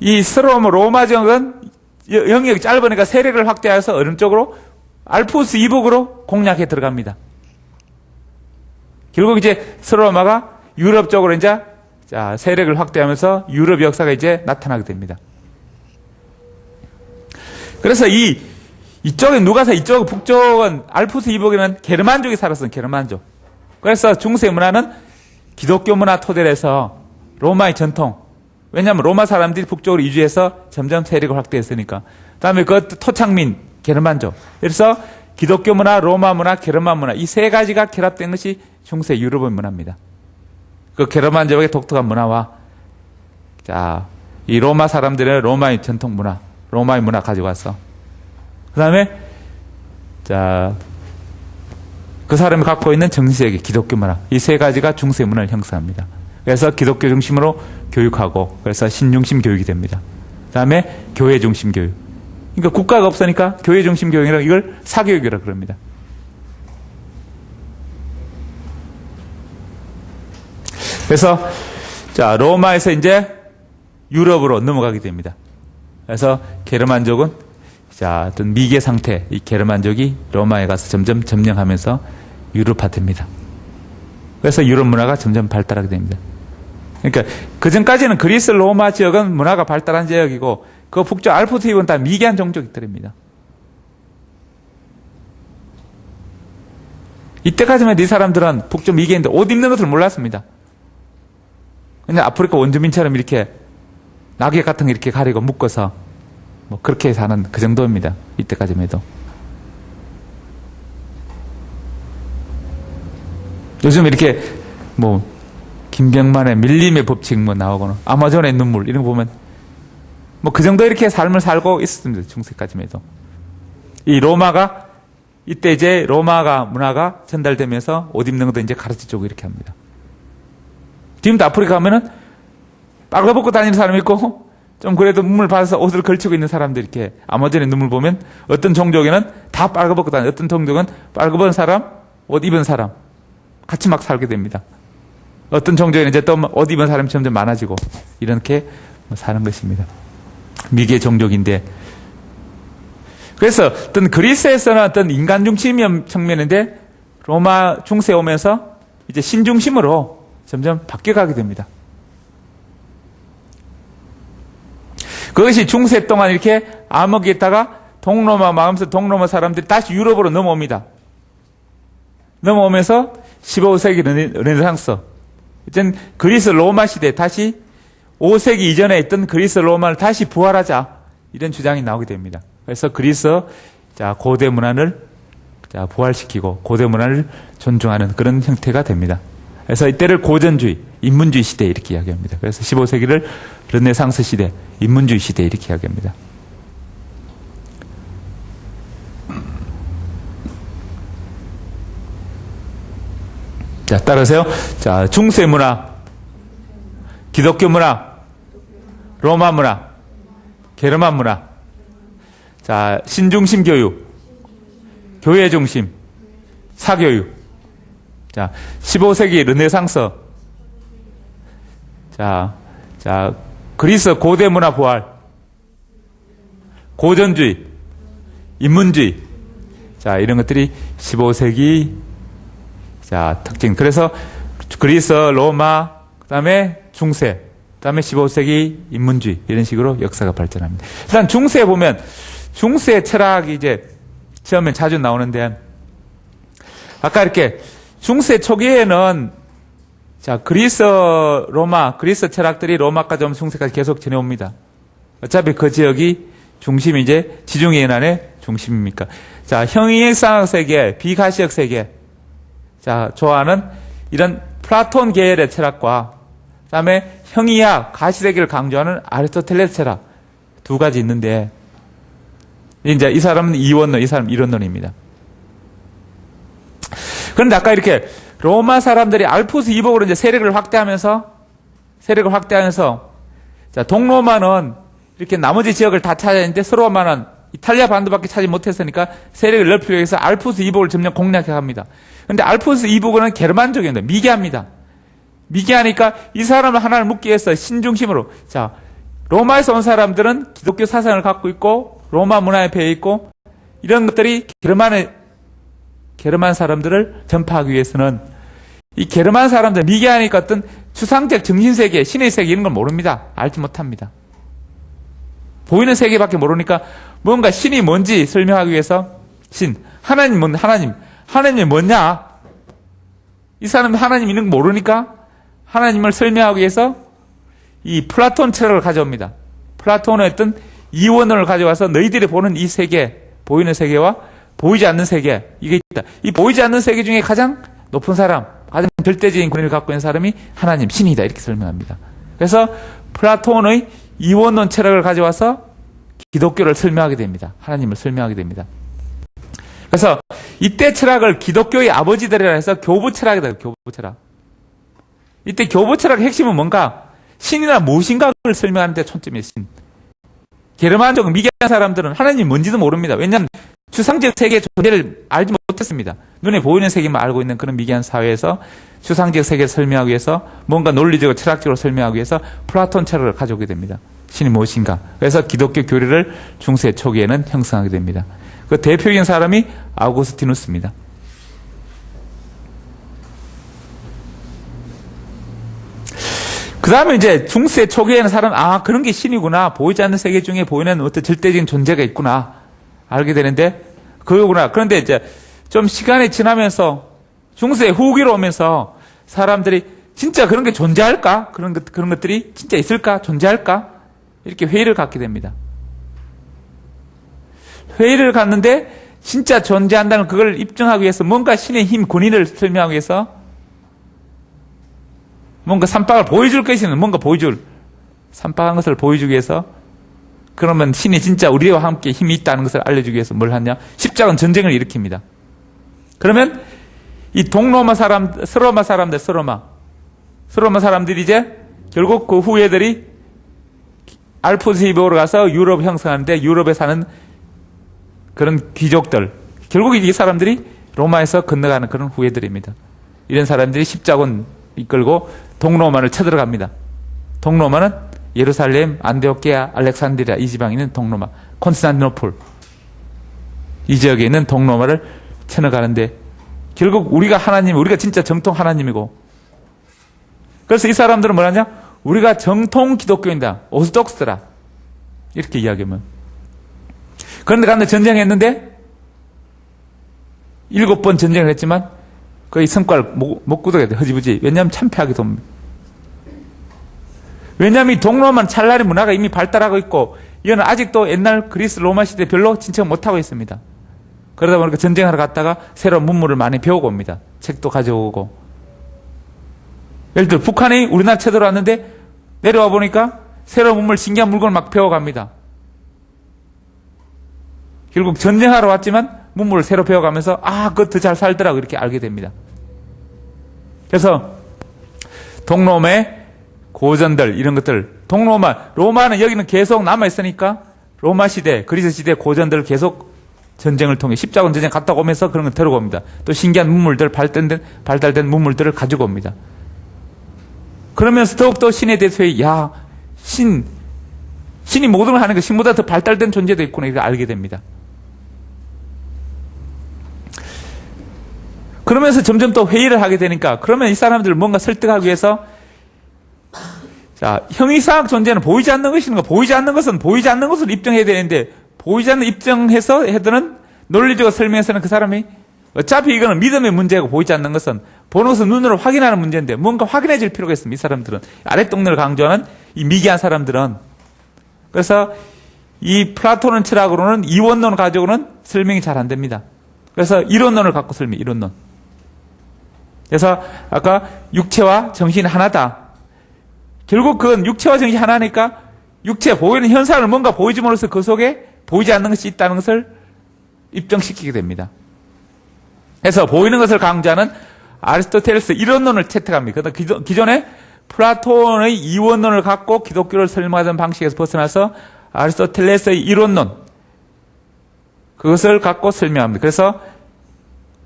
이 로마 지역은 영역이 짧으니까 세력을 확대해서 어느 쪽으로 알프스 이북으로 공략해 들어갑니다. 결국 이제 로마가 유럽 쪽으로 이제 세력을 확대하면서 유럽 역사가 이제 나타나게 됩니다. 그래서 이쪽에 이쪽 북쪽은 알프스 이북에는 게르만족이 살았어요. 게르만족. 그래서 중세 문화는 기독교 문화 토대로 해서 로마의 전통. 왜냐하면 로마 사람들이 북쪽으로 이주해서 점점 세력을 확대했으니까. 그다음에 그 토착민 게르만족. 그래서 기독교 문화, 로마 문화, 게르만 문화 이 세 가지가 결합된 것이 중세 유럽의 문화입니다. 그 게르만족의 독특한 문화와 이 로마 사람들의 로마의 전통 문화, 로마의 문화 가져와서 그다음에 그 사람이 갖고 있는 정치세계, 기독교 문화 이 세 가지가 중세 문화를 형성합니다. 그래서 기독교 중심으로 교육하고 그래서 신중심 교육이 됩니다. 그다음에 교회 중심 교육. 그러니까 국가가 없으니까 교회 중심 교육이라고 이걸 사교육이라고 그럽니다. 그래서 로마에서 이제 유럽으로 넘어가게 됩니다. 그래서 게르만족은 어떤 미개 상태, 이 게르만족이 로마에 가서 점점 점령하면서 유럽화됩니다. 그래서 유럽 문화가 점점 발달하게 됩니다. 그러니까 그 전까지는 그리스 로마 지역은 문화가 발달한 지역이고 그 북쪽 알프스 이북은 다 미개한 종족들입니다. 이때까지만 이 사람들은 북쪽 미개인데 옷 입는 것을 몰랐습니다. 그냥 아프리카 원주민처럼 이렇게 낙엽 같은 거 이렇게 가리고 묶어서 그렇게 사는 그 정도입니다. 이때까지만 해도. 요즘 이렇게 김병만의 밀림의 법칙 나오거나 아마존의 눈물 이런 거 보면 그 정도 이렇게 삶을 살고 있었습니다. 중세까지만 해도. 이 로마가 이때 이제 로마가 문화가 전달되면서 옷 입는 것도 이제 가르쳐주고 이렇게 합니다. 지금도 아프리카 가면은 빨가벗고 다니는 사람이 있고 좀 그래도 눈물 받아서 옷을 걸치고 있는 사람들 이렇게 아마존의 눈물 보면 어떤 종족에는 다 빨가벗고 다니는 어떤 종족은 빨가벗은 사람, 옷 입은 사람 같이 막 살게 됩니다. 어떤 종족에는 이제 또 옷 입은 사람이 점점 많아지고 이렇게 사는 것입니다. 미개 종족인데 그래서 어떤 그리스에서는 어떤 인간 중심의 측면인데 로마 중세에 오면서 이제 신중심으로 점점 바뀌어가게 됩니다. 그것이 중세 동안 이렇게 암흑에 있다가 동로마 사람들이 다시 유럽으로 넘어옵니다. 넘어오면서 15세기 르네상스, 이젠 그리스 로마 시대 다시 5세기 이전에 있던 그리스 로마를 다시 부활하자 이런 주장이 나오게 됩니다. 그래서 그리스 고대 문화를 부활시키고 고대 문화를 존중하는 그런 형태가 됩니다. 그래서 이때를 고전주의, 인문주의 시대 이렇게 이야기합니다. 그래서 15세기를 르네상스 시대, 인문주의 시대 이렇게 이야기합니다. 자, 따라서요. 자, 중세 문화, 기독교 문화, 로마 문화, 게르만 문화. 자, 신중심 교육, 교회 중심, 사교육. 자, 15세기 르네상스. 자, 그리스 고대 문화 부활, 고전주의, 인문주의. 자, 이런 것들이 15세기 자, 특징. 그래서 그리스, 로마, 그다음에 중세, 그다음에 15세기 인문주의 이런 식으로 역사가 발전합니다. 일단 중세에 보면 중세 철학이 이제 처음에 자주 나오는데 아까 이렇게 중세 초기에는 자, 그리스, 로마, 그리스 철학들이 로마까지 오면 중세까지 계속 지내옵니다. 어차피 그 지역이 중심이 이제 지중해연안의 중심입니까? 자, 형이상 세계, 비가시적 세계. 자, 좋아하는 이런 플라톤 계열의 철학과 그다음에 형이학, 가시세계를 강조하는 아리스토텔레스 철학 두 가지 있는데 이제 이 사람은 이원론, 이 사람은 이론론입니다. 그런데 아까 이렇게 로마 사람들이 알프스 이복으로 이제 세력을 확대하면서 자, 동로마는 이렇게 나머지 지역을 다 찾았는데 서로마는 이탈리아 반도밖에 찾지 못했으니까 세력을 넓히기 위해서 알프스 이복을 점령 공략해 갑니다. 그런데 알프스 이복은 게르만족입니다. 미개합니다. 미개하니까 이 사람을 하나를 묶기 위해서 신중심으로 자, 로마에서 온 사람들은 기독교 사상을 갖고 있고 로마 문화에 배어 있고 이런 것들이 게르만 사람들을 전파하기 위해서는 이 게르만 사람들 미개하니까 어떤 추상적 정신세계, 신의 세계 이런 걸 모릅니다. 알지 못합니다. 보이는 세계밖에 모르니까 뭔가 신이 뭔지 설명하기 위해서 하나님은 하나님이 뭐냐? 이 사람이 하나님 있는 거 모르니까 하나님을 설명하기 위해서 이 플라톤 철학을 가져옵니다. 플라톤의 어떤 이원론을 가져와서 너희들이 보는 이 세계, 보이는 세계와 보이지 않는 세계, 이게 있다. 이 보이지 않는 세계 중에 가장 높은 사람, 가장 절대적인 권위를 갖고 있는 사람이 하나님, 신이다. 이렇게 설명합니다. 그래서 플라톤의 이원론 철학을 가져와서 기독교를 설명하게 됩니다. 하나님을 설명하게 됩니다. 그래서 이때 철학을 기독교의 아버지들이라 해서 교부 철학이다. 교부 철학. 이때 교부 철학의 핵심은 뭔가 신이나 무엇인가를 설명하는 데 초점이 신. 게르만족 미개한 사람들은 하나님이 뭔지도 모릅니다. 왜냐하면 추상적 세계의 존재를 알지 못했습니다. 눈에 보이는 세계만 알고 있는 그런 미개한 사회에서 추상적 세계를 설명하기 위해서 뭔가 논리적으로 철학적으로 설명하기 위해서 플라톤 철학을 가져오게 됩니다. 신이 무엇인가. 그래서 기독교 교리를 중세 초기에는 형성하게 됩니다. 그 대표적인 사람이 아우구스티누스입니다. 그 다음에 이제 중세 초기에는 사람, 그런 게 신이구나. 보이지 않는 세계 중에 보이는 어떤 절대적인 존재가 있구나. 알게 되는데, 그거구나. 그런데 이제 좀 시간이 지나면서 중세 후기로 오면서 사람들이 진짜 그런 게 존재할까? 그런 것들이 진짜 있을까? 존재할까? 이렇게 회의를 갖게 됩니다. 회의를 갖는데 진짜 존재한다는 그걸 입증하기 위해서 뭔가 신의 힘, 권위를 설명하기 위해서 뭔가 삼박을 보여줄 것이 있는 뭔가 삼박한 것을 보여주기 위해서 그러면 신이 진짜 우리와 함께 힘이 있다는 것을 알려주기 위해서 뭘 하냐? 십자가는 전쟁을 일으킵니다. 그러면 이 동로마 서로마 사람들이 이제 결국 그 후예들이 알프스 이복으로 가서 유럽 형성하는데 유럽에 사는 그런 귀족들, 결국 이 사람들이 로마에서 건너가는 그런 후예들입니다. 이런 사람들이 십자군 이끌고 동로마를 쳐들어갑니다. 동로마는 예루살렘, 안디오키아, 알렉산드리아 이 지방에 있는 동로마, 콘스탄티노플 이 지역에 있는 동로마를 쳐나가는데 결국 우리가 진짜 정통 하나님이고 그래서 이 사람들은 뭐라냐? 우리가 정통 기독교인다. 오스독스라. 이렇게 이야기하면. 그런데 갔는데 전쟁했는데 7번 전쟁을 했지만 거의 성과를 못 거두게 돼. 허지부지. 왜냐하면 참패하기도 합니다. 왜냐하면 이 동로만 찰나리 문화가 이미 발달하고 있고 이거는 아직도 옛날 그리스 로마 시대 별로 진척 못하고 있습니다. 그러다 보니까 전쟁하러 갔다가 새로운 문물을 많이 배우고 옵니다. 책도 가져오고. 예를 들어 북한이 우리나라 쳐들어 왔는데 내려와 보니까 새로운 문물, 신기한 물건을 막 배워갑니다. 결국 전쟁하러 왔지만 문물을 새로 배워가면서 그것 더 잘 살더라고 이렇게 알게 됩니다. 그래서 동로마의 고전들 이런 것들, 로마는 여기는 계속 남아있으니까 로마 시대, 그리스 시대 고전들을 계속 전쟁을 통해 십자군 전쟁 갔다 오면서 그런 걸 들어옵니다. 또 신기한 문물들, 발달된 문물들을 가지고 옵니다. 그러면서 더욱더 신에 대해서 신이 모든 걸 하는 거, 신보다 더 발달된 존재도 있구나 이렇게 알게 됩니다. 그러면서 점점 또 회의를 하게 되니까 그러면 이 사람들을 뭔가 설득하기 위해서 형이상학 존재는 보이지 않는 것인가? 보이지 않는 것은 보이지 않는 것을 입증해야 되는데 보이지 않는 입증해서 해드는 논리적으로 설명해서는 그 사람이 어차피 이거는 믿음의 문제고 보이지 않는 것은 보는 것은 눈으로 확인하는 문제인데 뭔가 확인해 줄 필요가 있습니다. 이 사람들은 아랫동네를 강조하는 이 미개한 사람들은. 그래서 이 플라톤은 철학으로는 이원론 가지고는 설명이 잘 안 됩니다. 그래서 이론론을 갖고 이론론. 그래서 아까 육체와 정신이 하나다. 결국 그건 육체와 정신이 하나니까 육체 보이는 현상을 뭔가 보이줌으로써 그 속에 보이지 않는 것이 있다는 것을 입증시키게 됩니다. 그래서 보이는 것을 강조하는 아리스토텔레스 이론론을 채택합니다. 그러나 기존에 플라톤의 이원론을 갖고 기독교를 설명하던 방식에서 벗어나서 아리스토텔레스의 이론론, 그것을 갖고 설명합니다. 그래서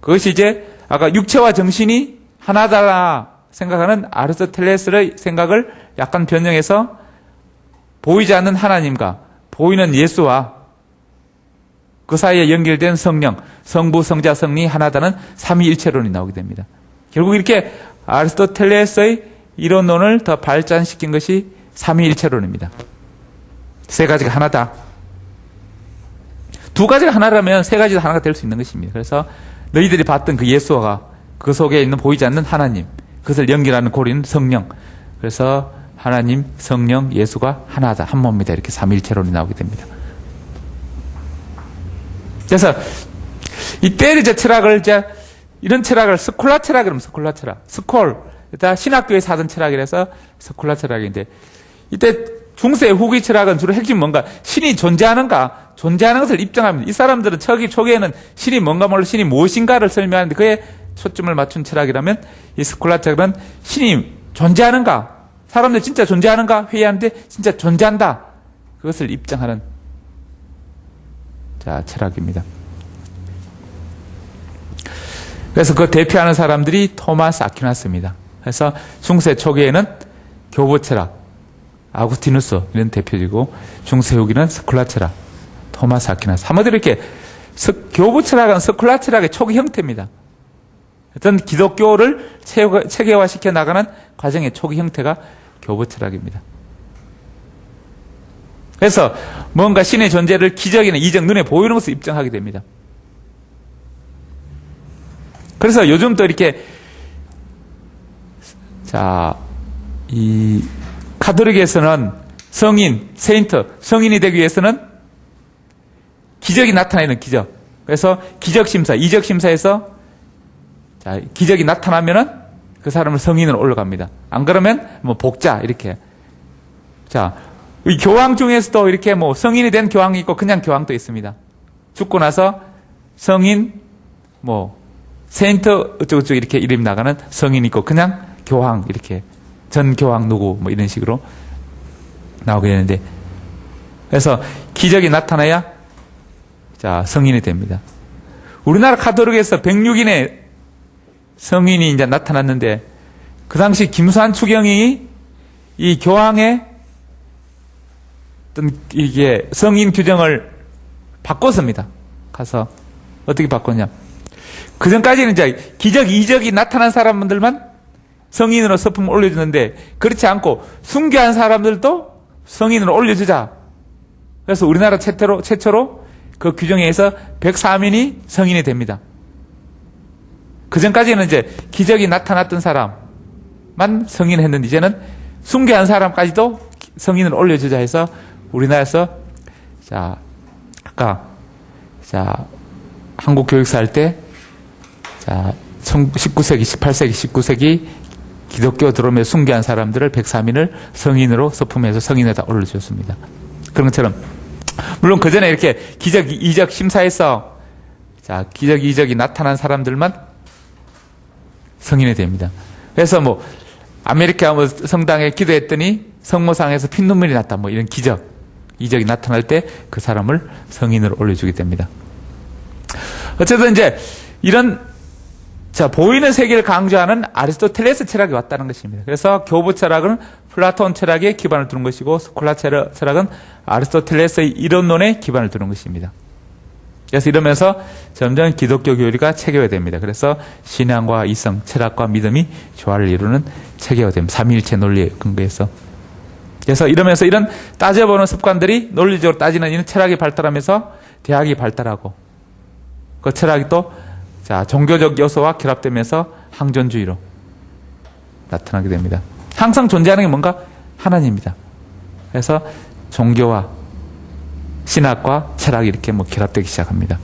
그것이 이제 아까 육체와 정신이 하나다 생각하는 아리스토텔레스의 생각을 약간 변형해서 보이지 않는 하나님과 보이는 예수와 그 사이에 연결된 성령, 성부, 성자, 성리 하나다는 삼위일체론이 나오게 됩니다. 결국 이렇게 아리스토텔레스의 이론론을 더 발전시킨 것이 삼위일체론입니다. 세 가지가 하나다. 두 가지가 하나라면 세 가지도 하나가 될 수 있는 것입니다. 그래서 너희들이 봤던 그 예수와 그 속에 있는 보이지 않는 하나님, 그것을 연결하는 고리는 성령. 그래서 하나님, 성령, 예수가 하나다, 한 몸이다. 이렇게 삼위일체론이 나오게 됩니다. 그래서 이때 이제 철학을 이런 철학을 스콜라 철학이라면 스콜라 철학. 일단 신학교에서 하던 철학이라서 스콜라 철학인데 이때 중세 후기 철학은 주로 핵심 뭔가 신이 존재하는가, 존재하는 것을 입증합니다. 이 사람들은 초기에는 신이 뭔가 몰라 신이 무엇인가를 설명하는데 그에 초점을 맞춘 철학이라면 이 스콜라 철학은 신이 존재하는가, 사람들 진짜 존재하는가 회의하는데 진짜 존재한다, 그것을 입증하는 철학입니다. 그래서 그 대표하는 사람들이 토마스 아퀴나스입니다. 그래서 중세 초기에는 교부 철학, 아구스티누스 이런 대표지고 중세 후기는 스콜라 철학, 토마스 아퀴나스. 한마디로 이렇게 교부 철학은 스콜라 철학의 초기 형태입니다. 어떤 기독교를 체계화시켜 나가는 과정의 초기 형태가 교부 철학입니다. 그래서 뭔가 신의 존재를 기적이나 이적, 눈에 보이는 것을 입증하게 됩니다. 그래서 요즘 또 이렇게 이 카톨릭에서는 성인, 세인트, 성인이 되기 위해서는 기적이 나타나는 기적. 그래서 기적 심사, 이적 심사에서 기적이 나타나면은 그 사람을 성인으로 올라갑니다. 안 그러면 복자 이렇게. 이 교황 중에서도 이렇게 성인이 된 교황이 있고 그냥 교황도 있습니다. 죽고 나서 성인, 세인트 어쩌고저쩌고 이렇게 이름 나가는 성인이 있고 그냥 교황 이렇게 전 교황 누구 이런 식으로 나오게 되는데, 그래서 기적이 나타나야 성인이 됩니다. 우리나라 카톨릭에서 106인의 성인이 이제 나타났는데 그 당시 김수환 추경이 이 교황의 어떤 이게 성인 규정을 바꿨습니다. 가서 어떻게 바꿨냐? 그 전까지는 이제 기적, 이적이 나타난 사람들만 성인으로 서품을 올려주는데 그렇지 않고 순교한 사람들도 성인으로 올려주자. 그래서 우리나라 최초로 그 규정에 의해서 103인이 성인이 됩니다. 그 전까지는 이제 기적이 나타났던 사람만 성인했는데 이제는 순교한 사람까지도 성인을 올려주자 해서 우리나라에서 아까 한국 교육사 할 때 19세기, 18세기, 19세기 기독교 들어오면서 순교한 사람들을 103인을 성인으로 서품해서 성인에다 올려주셨습니다. 그런 것처럼 물론 그 전에 이렇게 기적 이적 심사에서 자 기적 이적이 나타난 사람들만 성인이 됩니다. 그래서 뭐 아메리카 뭐 성당에 기도했더니 성모상에서 핏눈물이 났다 뭐 이런 기적 이적이 나타날 때 그 사람을 성인으로 올려주게 됩니다. 어쨌든 이제 이런 자 보이는 세계를 강조하는 아리스토텔레스 철학이 왔다는 것입니다. 그래서 교부 철학은 플라톤 철학에 기반을 두는 것이고 스콜라 철학은 아리스토텔레스의 이론론에 기반을 두는 것입니다. 그래서 이러면서 점점 기독교 교리가 체계화됩니다. 그래서 신앙과 이성, 철학과 믿음이 조화를 이루는 체계화됩니다. 삼위일체 논리에 근거해서. 그래서 이러면서 이런 따져보는 습관들이 논리적으로 따지는 이런 철학이 발달하면서 대학이 발달하고 그 철학이 또 자, 종교적 요소와 결합되면서 항존주의로 나타나게 됩니다. 항상 존재하는 게 뭔가 하나님입니다. 그래서 종교와 신학과 철학이 이렇게 뭐 결합되기 시작합니다.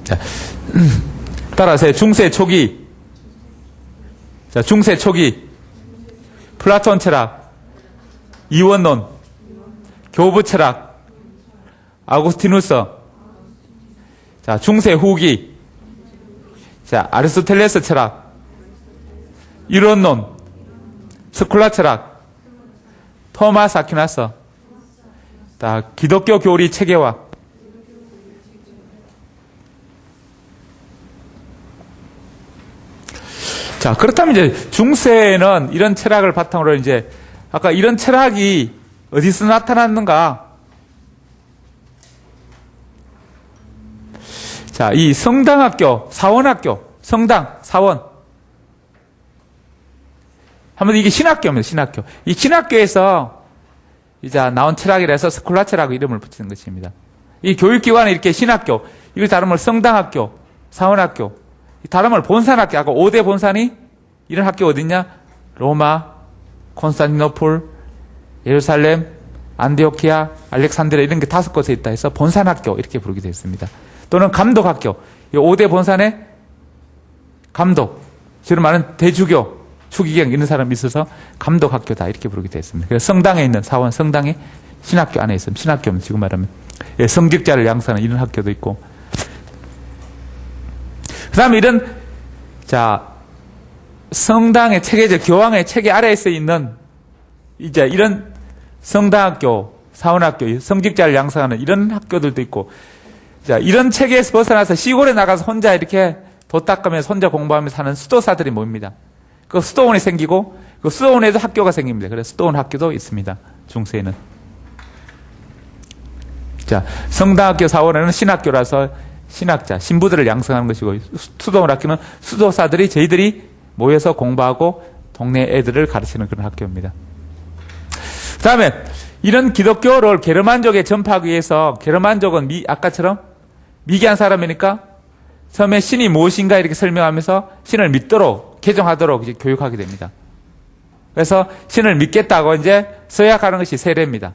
자, 따라서 중세 초기, 자, 중세 초기, 플라톤 철학, 이원론, 교부 철학, 아우구스티누스, 자, 중세 후기, 자, 아리스토텔레스 철학, 이론론, 스콜라 철학, 토마스 아퀴나스, 다 기독교 교리 체계화. 자, 그렇다면 이제 중세에는 이런 철학을 바탕으로 이제 아까 이런 철학이 어디서 나타났는가? 자, 이 성당학교, 사원학교, 성당, 사원. 한번 이게 신학교입니다, 신학교. 이 신학교에서 이제 나온 철학이라 해서 스콜라 철학의 이름을 붙이는 것입니다. 이 교육기관에 이렇게 신학교, 이걸 다른 말 성당학교, 사원학교, 다른 말 본산학교, 아까 5대 본산이 이런 학교 어딨냐? 로마, 콘스탄티노플, 예루살렘, 안디오키아, 알렉산드리아 이런 게 5곳에 있다 해서 본산학교 이렇게 부르게 되어 있습니다. 또는 감독학교, 이 5대 본산의 감독, 지금 말하는 대주교, 추기경 이런 사람이 있어서 감독학교다 이렇게 부르게 되어 있습니다. 그래서 성당에 있는 사원, 성당의 신학교 안에 있습니다. 신학교는 지금 말하면 성직자를 양성하는 이런 학교도 있고 그 다음에 이런 자 성당의 체계적 교황의 체계 아래에서 있는 이제 이런 성당학교, 사원학교, 성직자를 양성하는 이런 학교들도 있고 자 이런 체계에서 벗어나서 시골에 나가서 혼자 이렇게 도 닦으면서 혼자 공부하면서 사는 수도사들이 모입니다. 그 수도원이 생기고 그 수도원에도 학교가 생깁니다. 그래서 수도원 학교도 있습니다. 중세에는. 자 성당학교, 사원에는 신학교라서 신학자, 신부들을 양성하는 것이고 수도원 학교는 수도사들이 저희들이 모여서 공부하고 동네 애들을 가르치는 그런 학교입니다. 그 다음에 이런 기독교를 게르만족에 전파하기 위해서 게르만족은 아까처럼 미개한 사람이니까 처음에 신이 무엇인가 이렇게 설명하면서 신을 믿도록 개종하도록 이제 교육하게 됩니다. 그래서 신을 믿겠다고 이제 서약하는 것이 세례입니다.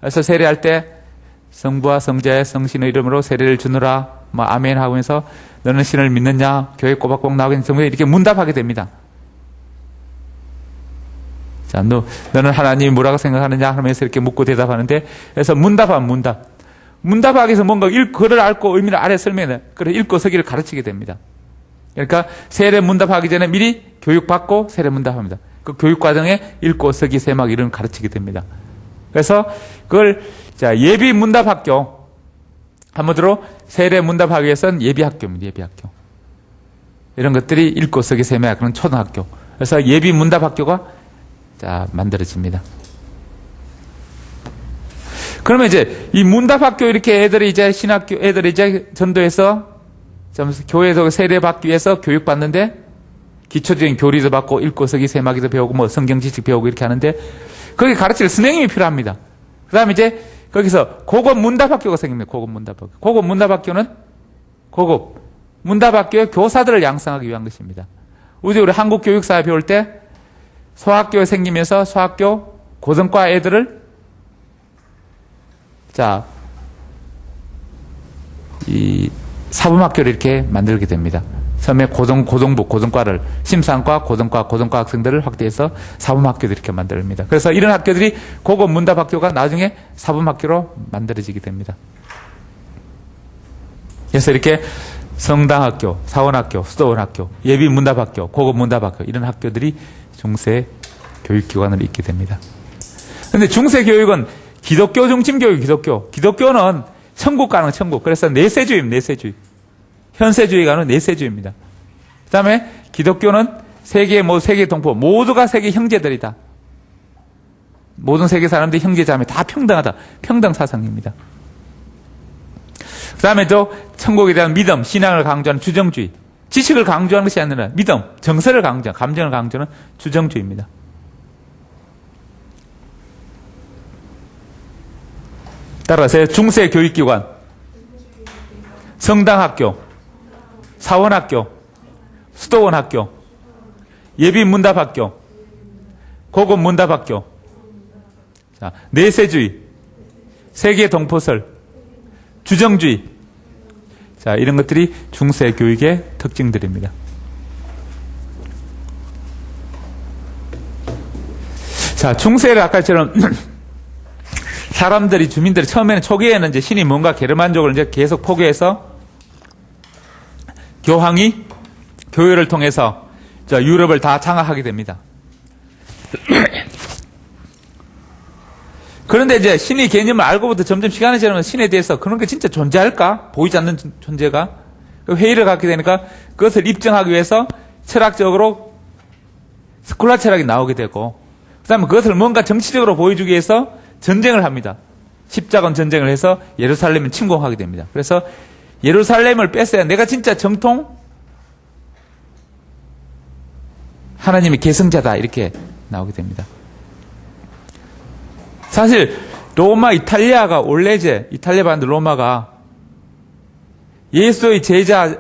그래서 세례할 때 성부와 성자의 성신의 이름으로 세례를 주느라 뭐 아멘 하면서 너는 신을 믿느냐 교회 꼬박꼬박 나오겠냐 이렇게 문답하게 됩니다. 자, 너는 하나님이 뭐라고 생각하느냐 하면서 이렇게 묻고 대답하는데 그래서 문답하기 위해서 뭔가 글을 앓고 의미를 아래 설명해 그래 읽고 서기를 가르치게 됩니다. 그러니까 세례 문답하기 전에 미리 교육받고 세례 문답합니다. 그 교육 과정에 읽고 서기 세막 이런 걸 가르치게 됩니다. 그래서 그걸 자 예비 문답학교 한마디로 세례 문답하기 위해서는 예비학교입니다. 예비학교 이런 것들이 읽고 서기 세막 그런 초등학교 그래서 예비 문답학교가 자 만들어집니다. 그러면 이제 이 문답학교 이렇게 애들이 이제 신학교 애들이 이제 전도해서 교회에서 세례받기 위해서 교육받는데 기초적인 교리도 받고 읽고 서기 세마기도 배우고 뭐 성경 지식 배우고 이렇게 하는데 거기 가르칠 선생님이 필요합니다. 그 다음에 이제 거기서 고급 문답학교가 생깁니다. 고급 문답학교. 고급 문답학교는 고급 문답학교의 교사들을 양성하기 위한 것입니다. 우리 한국 교육사에 배울 때 소학교에 생기면서 소학교 고등과 애들을 자, 이 사범학교를 이렇게 만들게 됩니다. 처음에 고등부, 고등과를, 심상과, 고등과 학생들을 확대해서 사범학교들 이렇게 만듭니다. 그래서 이런 학교들이 고급 문답학교가 나중에 사범학교로 만들어지게 됩니다. 그래서 이렇게 성당학교, 사원학교, 수도원학교, 예비문답학교, 고급문답학교 이런 학교들이 중세 교육기관을 잇게 됩니다. 그런데 중세 교육은 기독교 중심 교육, 기독교는 천국 가는 천국. 그래서 내세주의입니다. 내세주의. 현세주의가는 내세주의입니다. 그 다음에 기독교는 세계 동포, 모두가 세계 형제들이다. 모든 세계 사람들이 형제자매 다 평등하다. 평등 사상입니다. 그 다음에 또 천국에 대한 믿음, 신앙을 강조하는 주정주의. 지식을 강조하는 것이 아니라 믿음, 정서를 강조하는, 감정을 강조하는 주정주의입니다. 따라서 중세 교육기관, 성당학교, 사원학교, 수도원학교, 예비문답학교, 고급문답학교, 자, 내세주의, 세계 동포설, 주정주의, 자, 이런 것들이 중세 교육의 특징들입니다. 자, 중세를 아까처럼 사람들이, 주민들이 처음에는 초기에는 이제 신이 뭔가 게르만족을 이제 계속 포기해서 교황이 교회를 통해서 유럽을 다 장악하게 됩니다. 그런데 이제 신의 개념을 알고부터 점점 시간이 지나면서 신에 대해서 그런 게 진짜 존재할까? 보이지 않는 존재가? 회의를 갖게 되니까 그것을 입증하기 위해서 철학적으로 스콜라 철학이 나오게 되고, 그 다음에 그것을 뭔가 정치적으로 보여주기 위해서 전쟁을 합니다. 십자군 전쟁을 해서 예루살렘을 침공하게 됩니다. 그래서 예루살렘을 뺐어야 내가 진짜 정통 하나님의 계승자다 이렇게 나오게 됩니다. 사실 로마, 이탈리아가 원래 이제 이탈리아 반도 로마가 예수의 제자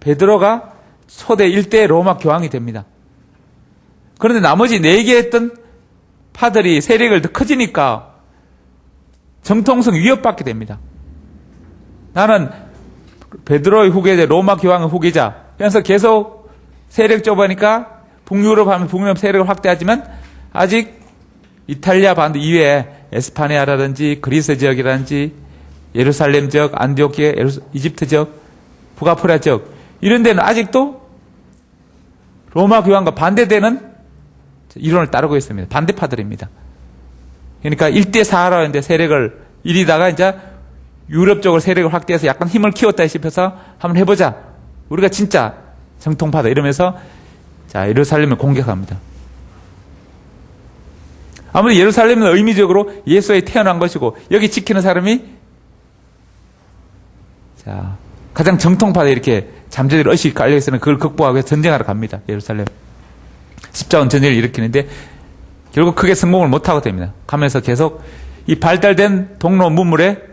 베드로가 초대 1대 로마 교황이 됩니다. 그런데 나머지 4개 했던 파들이 세력을 더 커지니까 정통성 위협받게 됩니다. 나는 베드로의 후계자, 로마 교황의 후계자. 그래서 계속 세력 좁으니까 북유럽 하면 북유럽 세력을 확대하지만 아직 이탈리아 반도 이외에 에스파니아라든지 그리스 지역이라든지 예루살렘 지역, 안디오키아, 이집트 지역, 북아프리카 지역 이런 데는 아직도 로마 교황과 반대되는 이론을 따르고 있습니다. 반대파들입니다. 그러니까 1대4라는데 세력을 이리다가 이제 유럽 쪽으로 세력을 확대해서 약간 힘을 키웠다 싶어서 한번 해보자. 우리가 진짜 정통파다 이러면서 자, 예루살렘을 공격합니다. 아무래도 예루살렘은 의미적으로 예수에 태어난 것이고 여기 지키는 사람이 자, 가장 정통파다 이렇게 잠재들 의식이 깔려있으면 그걸 극복하기 위해서 전쟁하러 갑니다. 예루살렘. 십자군 전쟁을 일으키는데 결국 크게 성공을 못하고 됩니다. 가면서 계속 이 발달된 동로 문물에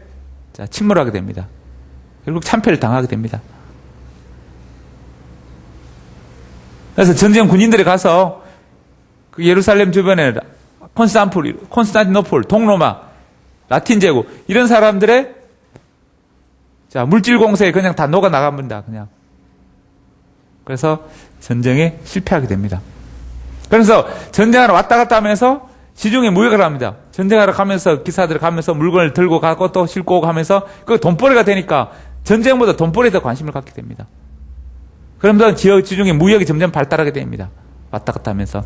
자, 침몰하게 됩니다. 결국 참패를 당하게 됩니다. 그래서 전쟁 군인들이 가서 그 예루살렘 주변에 콘스탄티노폴, 동로마, 라틴 제국 이런 사람들의 자, 물질 공세에 그냥 다 녹아 나갑니다. 그냥. 그래서 전쟁에 실패하게 됩니다. 그래서 전쟁하러 왔다 갔다 하면서 지중해 무역을 합니다. 전쟁하러 가면서 기사들 가면서 물건을 들고 가고 또 싣고 오고 하면서 그 돈벌이가 되니까 전쟁보다 돈벌이에 더 관심을 갖게 됩니다. 그러면서 지중해 무역이 점점 발달하게 됩니다. 왔다 갔다 하면서.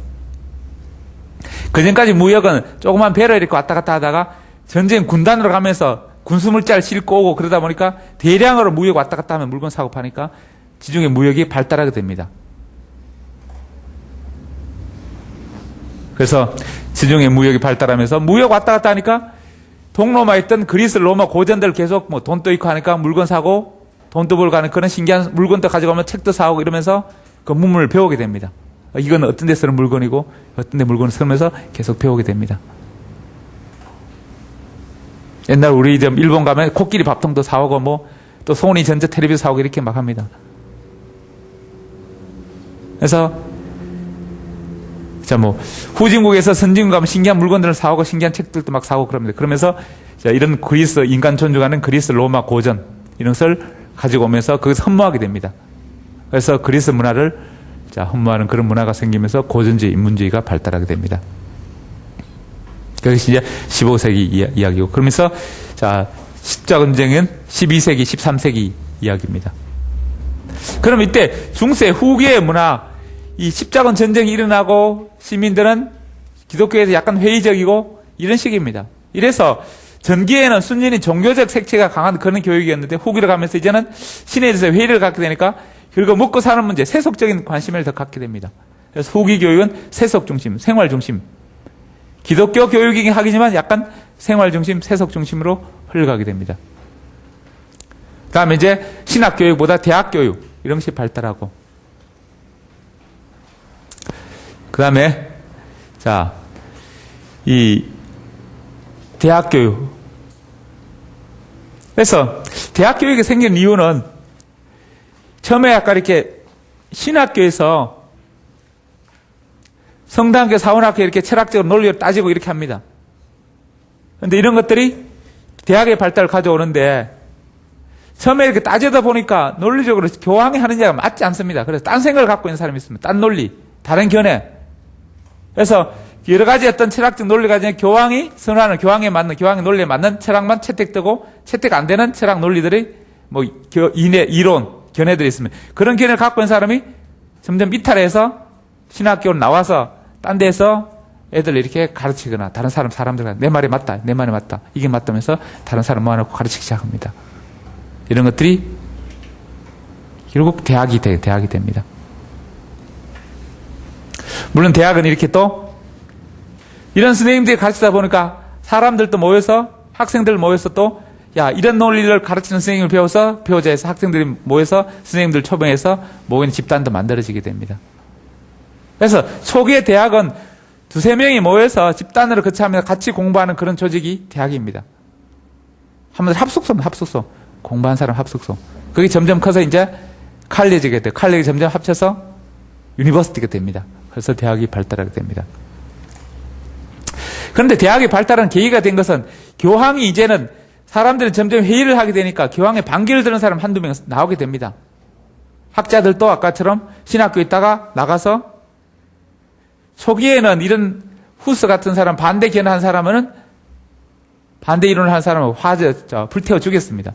그전까지 무역은 조그만 배를 이렇게 왔다 갔다 하다가 전쟁 군단으로 가면서 군수물자를 싣고 오고 그러다 보니까 대량으로 무역 왔다 갔다 하면 물건 사고 파니까 지중해 무역이 발달하게 됩니다. 그래서 지중해 무역이 발달하면서 무역 왔다 갔다 하니까 동로마에 있던 그리스 로마 고전들 계속 뭐 돈도 있고 하니까 물건 사고 돈도 벌고 하는 그런 신기한 물건도 가지고 오면 책도 사오고 이러면서 그 문물을 배우게 됩니다. 이건 어떤 데 쓰는 물건이고 어떤 데 물건을 쓰면서 계속 배우게 됩니다. 옛날 우리 일본 가면 코끼리 밥통도 사오고 뭐 또 소니 전자 텔레비전 사오고 이렇게 막 합니다. 그래서 자, 뭐 후진국에서 선진국 가면 신기한 물건들을 사오고 신기한 책들도 막 사오고 그럽니다. 그러면서 자, 이런 그리스 인간 존중하는 그리스 로마 고전 이런 것을 가지고 오면서 거기서 헌모하게 됩니다. 그래서 그리스 문화를 흠모하는 그런 문화가 생기면서 고전주의, 인문주의가 발달하게 됩니다. 그것이 이제 15세기 이야기고, 그러면서 십자가 전쟁은 12세기, 13세기 이야기입니다. 그럼 이때 중세 후기의 문화, 이 십자군 전쟁이 일어나고 시민들은 기독교에서 약간 회의적이고 이런 식입니다. 이래서 전기에는 순전히 종교적 색채가 강한 그런 교육이었는데 후기로 가면서 이제는 신에 대해서 회의를 갖게 되니까 그리고 먹고 사는 문제, 세속적인 관심을 더 갖게 됩니다. 그래서 후기 교육은 세속 중심, 생활 중심. 기독교 교육이긴 하겠지만 약간 생활 중심, 세속 중심으로 흘러가게 됩니다. 그 다음에 이제 신학 교육보다 대학 교육, 이런 것이 발달하고. 그 다음에, 이 대학 교육. 그래서 대학 교육이 생긴 이유는 처음에 약간 이렇게 신학교에서 성당학교, 사원학교 이렇게 철학적으로 논리를 따지고 이렇게 합니다. 그런데 이런 것들이 대학의 발달을 가져오는데 처음에 이렇게 따지다 보니까 논리적으로 교황이 하는 얘기가 맞지 않습니다. 그래서 딴 생각을 갖고 있는 사람이 있습니다. 딴 논리, 다른 견해. 그래서 여러 가지 어떤 철학적 논리가 있는 교황이 선호하는 교황의 논리에 맞는 철학만 채택되고 채택 안 되는 철학 논리들이 이론, 견해들이 있습니다. 그런 견해를 갖고 있는 사람이 점점 이탈해서 신학교로 나와서 딴 데서 애들 이렇게 가르치거나 다른 사람들 내 말이 맞다, 내 말이 맞다, 이게 맞다면서 다른 사람 모아놓고 가르치기 시작합니다. 이런 것들이 결국 대학이 됩니다. 물론 대학은 이렇게 또 이런 선생님들이 가르치다 보니까 사람들도 모여서 학생들 모여서 또 이런 논리를 가르치는 선생님을 배우자 해서 학생들이 모여서 선생님들 초빙해서 모이는 집단도 만들어지게 됩니다. 그래서 초기의 대학은 두세 명이 모여서 집단으로 거쳐하면서 같이 공부하는 그런 조직이 대학입니다. 한마디로 합숙소. 공부한 사람 합숙소. 그게 점점 커서 이제 칼리지가 돼요. 칼리지 점점 합쳐서 유니버시티가 됩니다. 그래서 대학이 발달하게 됩니다. 그런데 대학이 발달한 계기가 된 것은 교황이 이제는 사람들은 점점 회의를 하게 되니까 교황의 반기를 드는 사람 한두 명 나오게 됩니다. 학자들도 아까처럼 신학교에 있다가 나가서 초기에는 이런 후스 같은 사람, 반대 견해한 사람은 반대 이론을 한 사람은 불태워 주겠습니다.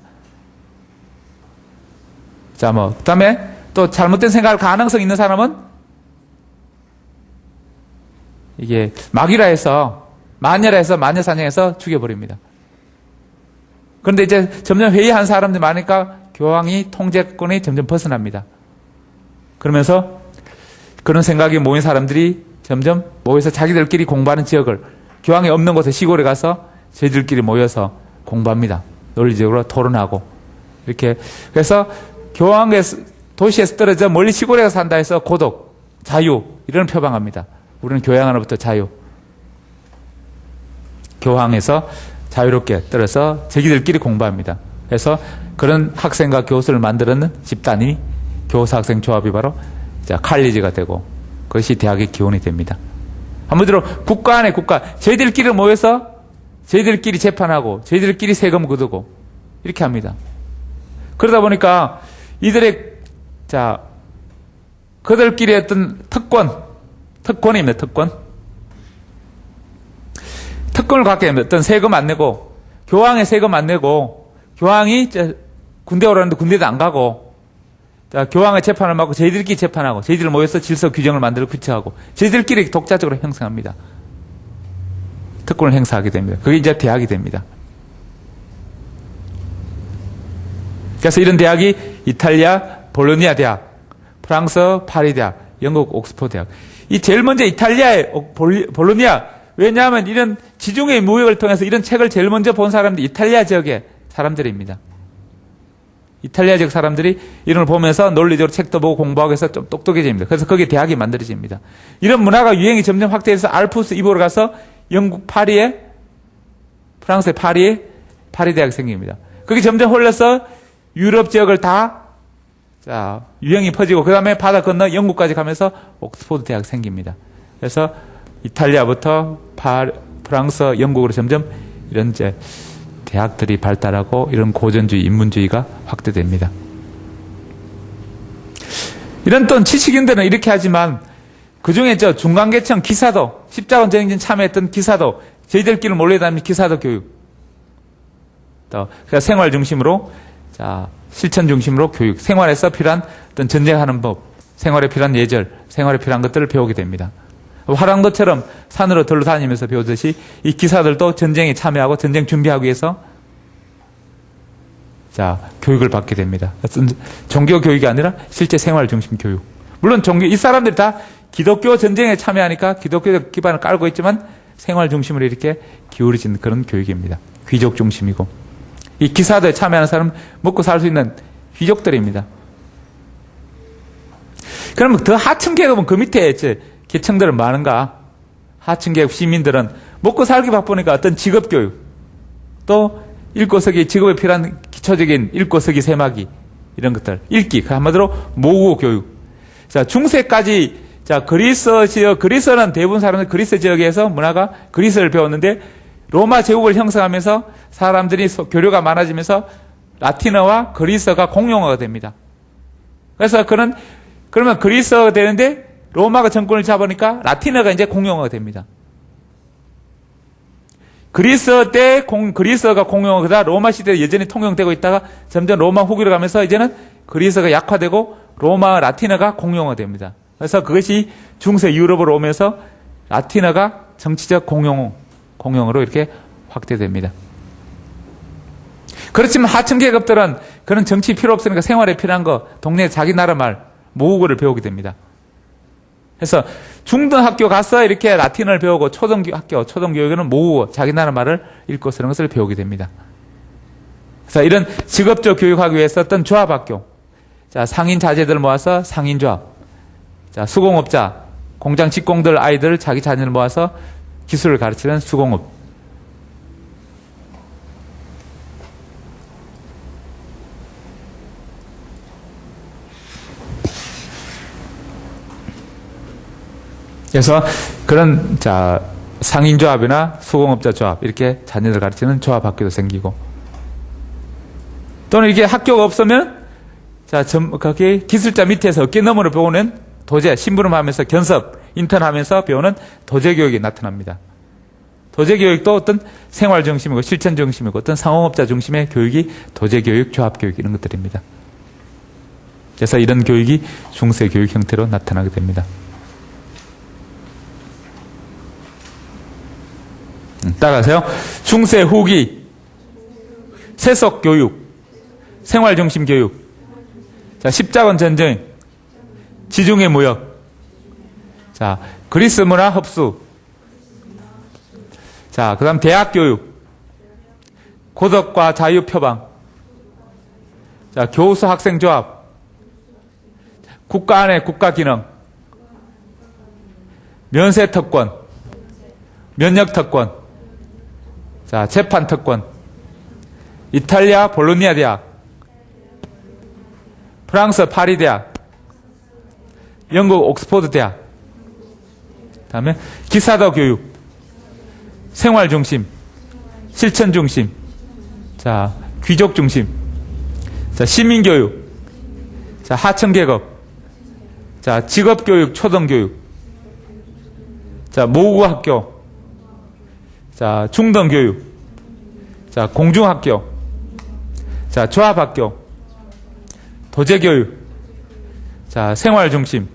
그 다음에 또 잘못된 생각할 가능성 있는 사람은 이게 마녀사냥해서 죽여버립니다. 그런데 이제 점점 회의한 사람들이 많으니까 교황이 통제권이 점점 벗어납니다. 그러면서 그런 생각이 모인 사람들이 점점 모여서 자기들끼리 공부하는 지역을 교황이 없는 곳에 시골에 가서 저희들끼리 모여서 공부합니다. 논리적으로 토론하고 이렇게. 그래서 교황의 도시에서 떨어져 멀리 시골에 가서 산다 해서 고독, 자유 이런 표방합니다. 우리는 교양 하나부터 자유. 교황에서 자유롭게 떨어져 자기들끼리 공부합니다. 그래서 그런 학생과 교수를 만드는 집단이 교사-학생 조합이 바로 칼리지가 되고 그것이 대학의 기원이 됩니다. 한마디로 국가 안에 국가, 저희들끼리 모여서 저희들끼리 재판하고 저희들끼리 세금 거두고 이렇게 합니다. 그러다 보니까 이들의 그들끼리 어떤 특권입니다. 특권을 갖게 되면 어떤 세금 안 내고 교황의 세금 안 내고 교황이 군대 오라는데 군대도 안 가고 교황의 재판을 맡고 저희들끼리 재판하고 저희들 모여서 질서 규정을 만들어 구체하고 저희들끼리 독자적으로 형성합니다. 특권을 행사하게 됩니다. 그게 이제 대학이 됩니다. 그래서 이런 대학이 이탈리아 볼로니아 대학, 프랑스 파리 대학, 영국 옥스퍼드 대학. 이 제일 먼저 이탈리아의 볼로니아. 왜냐하면 이런 지중해 무역을 통해서 이런 책을 제일 먼저 본 사람들이 이탈리아 지역의 사람들입니다. 이탈리아 지역 사람들이 이런 걸 보면서 논리적으로 책도 보고 공부하고 해서 좀 똑똑해집니다. 그래서 거기에 대학이 만들어집니다. 이런 문화가 유행이 점점 확대해서 알프스 이보로 가서 영국 파리에, 프랑스의 파리에 파리 대학이 생깁니다. 그게 점점 흘러서 유럽 지역을 다 유행이 퍼지고 그 다음에 바다 건너 영국까지 가면서 옥스퍼드 대학이 생깁니다. 그래서 이탈리아부터 프랑스, 영국으로 점점 이런 이제 대학들이 발달하고 이런 고전주의, 인문주의가 확대됩니다. 이런 또 지식인들은 이렇게 하지만 그 중에 저 중간계층 기사도, 십자군 전쟁 참여했던 기사도, 저희들끼리 몰려다니는 기사도 교육. 또, 그러니까 생활 중심으로, 자, 실천 중심으로 교육. 생활에서 필요한 어떤 전쟁하는 법, 생활에 필요한 예절, 생활에 필요한 것들을 배우게 됩니다. 화랑도처럼 산으로 들러 다니면서 배우듯이 이 기사들도 전쟁에 참여하고 전쟁 준비하기 위해서 자, 교육을 받게 됩니다. 종교 교육이 아니라 실제 생활 중심 교육. 물론 이 사람들이 다 기독교 전쟁에 참여하니까 기독교적 기반을 깔고 있지만 생활 중심으로 이렇게 기울어진 그런 교육입니다. 귀족 중심이고. 이 기사도에 참여하는 사람은 먹고 살 수 있는 귀족들입니다. 그러면 더 하층 계급은 그 밑에 이제 계층들은 많은가? 하층 계급 시민들은 먹고 살기 바쁘니까 어떤 직업 교육, 또 읽고 쓰기, 직업에 필요한 기초적인 읽고 쓰기, 세마기, 이런 것들. 읽기, 그 한마디로 모국어 교육. 자, 중세까지, 자, 그리스는 대부분 사람들 그리스 지역에서 문화가 그리스를 배웠는데, 로마 제국을 형성하면서 사람들이 교류가 많아지면서 라틴어와 그리스어가 공용어가 됩니다. 그래서 그러면 그리스어가 되는데, 로마가 정권을 잡으니까 라틴어가 이제 공용어가 됩니다. 그리스어가 공용어가 로마 시대에 여전히 통용되고 있다가 점점 로마 후기로 가면서 이제는 그리스어가 약화되고 로마 라틴어가 공용어가 됩니다. 그래서 그것이 중세 유럽으로 오면서 라틴어가 정치적 공용어로 이렇게 확대됩니다. 그렇지만 하층 계급들은 그런 정치 필요 없으니까 생활에 필요한 거, 동네 자기 나라 말, 모국어를 배우게 됩니다. 그래서 중등학교 가서 이렇게 라틴어를 배우고 초등교육에는 모국어, 자기 나라 말을 읽고 쓰는 것을 배우게 됩니다. 그래서 이런 직업적 교육하기 위해서 어떤 조합학교, 자, 상인 자제들 모아서 상인조합, 자, 수공업자, 공장 직공들 아이들 자기 자녀를 모아서 기술을 가르치는 수공업. 그래서 그런 자 상인조합이나 수공업자 조합 이렇게 자녀들 가르치는 조합학교도 생기고 또는 이게 학교가 없으면 자 거기 기술자 밑에서 어깨 너머로 배우는 도제 심부름하면서 견습 인턴하면서 배우는 도제교육이 나타납니다. 도제교육도 어떤 생활 중심이고 실천 중심이고 어떤 상업업자 중심의 교육이 도제교육, 조합교육 이런 것들입니다. 그래서 이런 교육이 중세 교육 형태로 나타나게 됩니다. 따라서요. 중세 후기 세속 교육, 생활 중심 교육, 자 십자군 전쟁, 지중해 무역, 자 그리스 문화 흡수, 자 그다음 대학 교육, 고덕과 자유 표방, 자 교수 학생 조합, 국가 안의 국가 기능, 면세 특권, 면역 특권. 자, 재판 특권, 이탈리아 볼로니아 대학, 프랑스 파리 대학, 영국 옥스퍼드 대학, 다음에 기사도 교육, 생활 중심, 실천 중심, 자, 귀족 중심, 자, 시민 교육, 자, 하층 계급, 자, 직업 교육, 초등 교육, 자, 모국어 학교, 자, 중등교육, 자, 공중학교, 자, 조합학교, 도제교육, 자, 생활중심,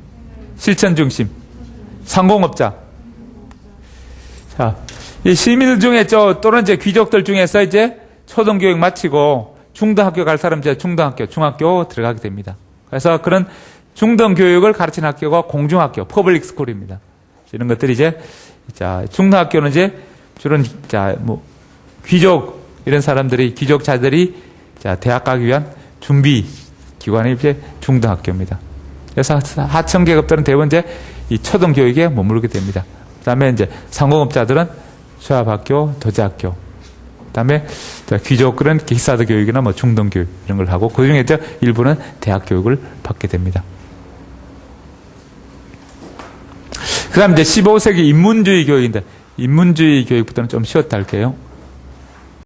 실천중심, 상공업자. 자, 이 시민들 중에 또는 이제 귀족들 중에서 이제 초등교육 마치고 중등학교 갈 사람 이제 중등학교, 중학교 들어가게 됩니다. 그래서 그런 중등교육을 가르치는 학교가 공중학교, 퍼블릭 스쿨입니다. 이런 것들이 이제, 자, 중등학교는 이제 주로 자 뭐 귀족 이런 사람들이 귀족자들이 자 대학 가기 위한 준비 기관이 이제 중등학교입니다. 그래서 하층 계급들은 대부분 이제 이 초등 교육에 머무르게 됩니다. 그다음에 이제 상공업자들은 조합학교, 도제학교. 그다음에 귀족들은 기사도 교육이나 뭐 중등 교육 이런 걸 하고 그 중에 일부는 대학 교육을 받게 됩니다. 그다음 이제 15세기 인문주의 교육인데. 인문주의 교육부터는 좀 쉬웠다 할게요.